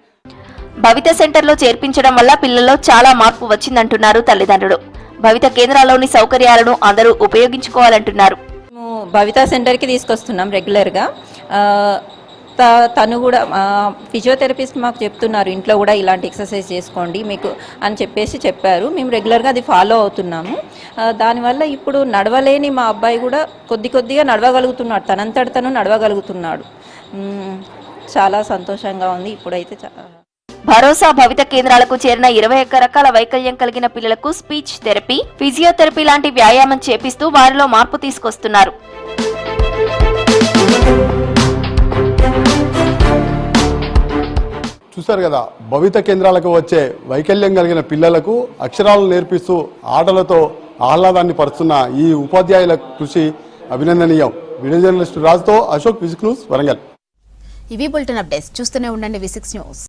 భవిత సెంటర్లో చేర్పించడం వల్ల పిల్లల్లో చాలా మార్పు వచ్చిందంటున్నారు తల్లిదండ్రులు. భవిత కేంద్రాల్లోని సౌకర్యాలను అందరూ ఉపయోగించుకోవాలంటున్నారు. భవిత సెంటర్కి తీసుకొస్తున్నాం రెగ్యులర్గా. తను కూడా ఫిజియోథెరపిస్ట్ మాకు చెప్తున్నారు, ఇంట్లో కూడా ఇలాంటి ఎక్సర్సైజ్ చేసుకోండి మీకు అని చెప్పారు. మేము రెగ్యులర్గా అది ఫాలో అవుతున్నాము. దానివల్ల ఇప్పుడు నడవలేని మా అబ్బాయి కూడా కొద్దిగా నడవగలుగుతున్నాడు, తనంతట తను నడవగలుగుతున్నాడు. చాలా సంతోషంగా ఉంది ఇప్పుడైతే. భరోసా భవిత కేంద్రాలకు చేరిన 21 రకాల వైకల్యం కలిగిన పిల్లలకు స్పీచ్ థెరపీ, ఫిజియోథెరపీ లాంటి వ్యాయామం చేపిస్తూ వారిలో మార్పు తీసుకొస్తున్నారు. చూశారు కదా, భవిత కేంద్రాలకు వచ్చే వైకల్యం కలిగిన పిల్లలకు అక్షరాలను నేర్పిస్తూ ఆటలతో ఆహ్లాదాన్ని పరుస్తున్న ఈ ఉపాధ్యాయుల కృషి అభినందనీయం. వీడియో జర్నలిస్టు రాజుతో అశోక్, V6 న్యూస్, వరంగల్. ఇవి బులెటిన్ అప్డేట్స్. చూస్తూనే ఉండండి V6 న్యూస్.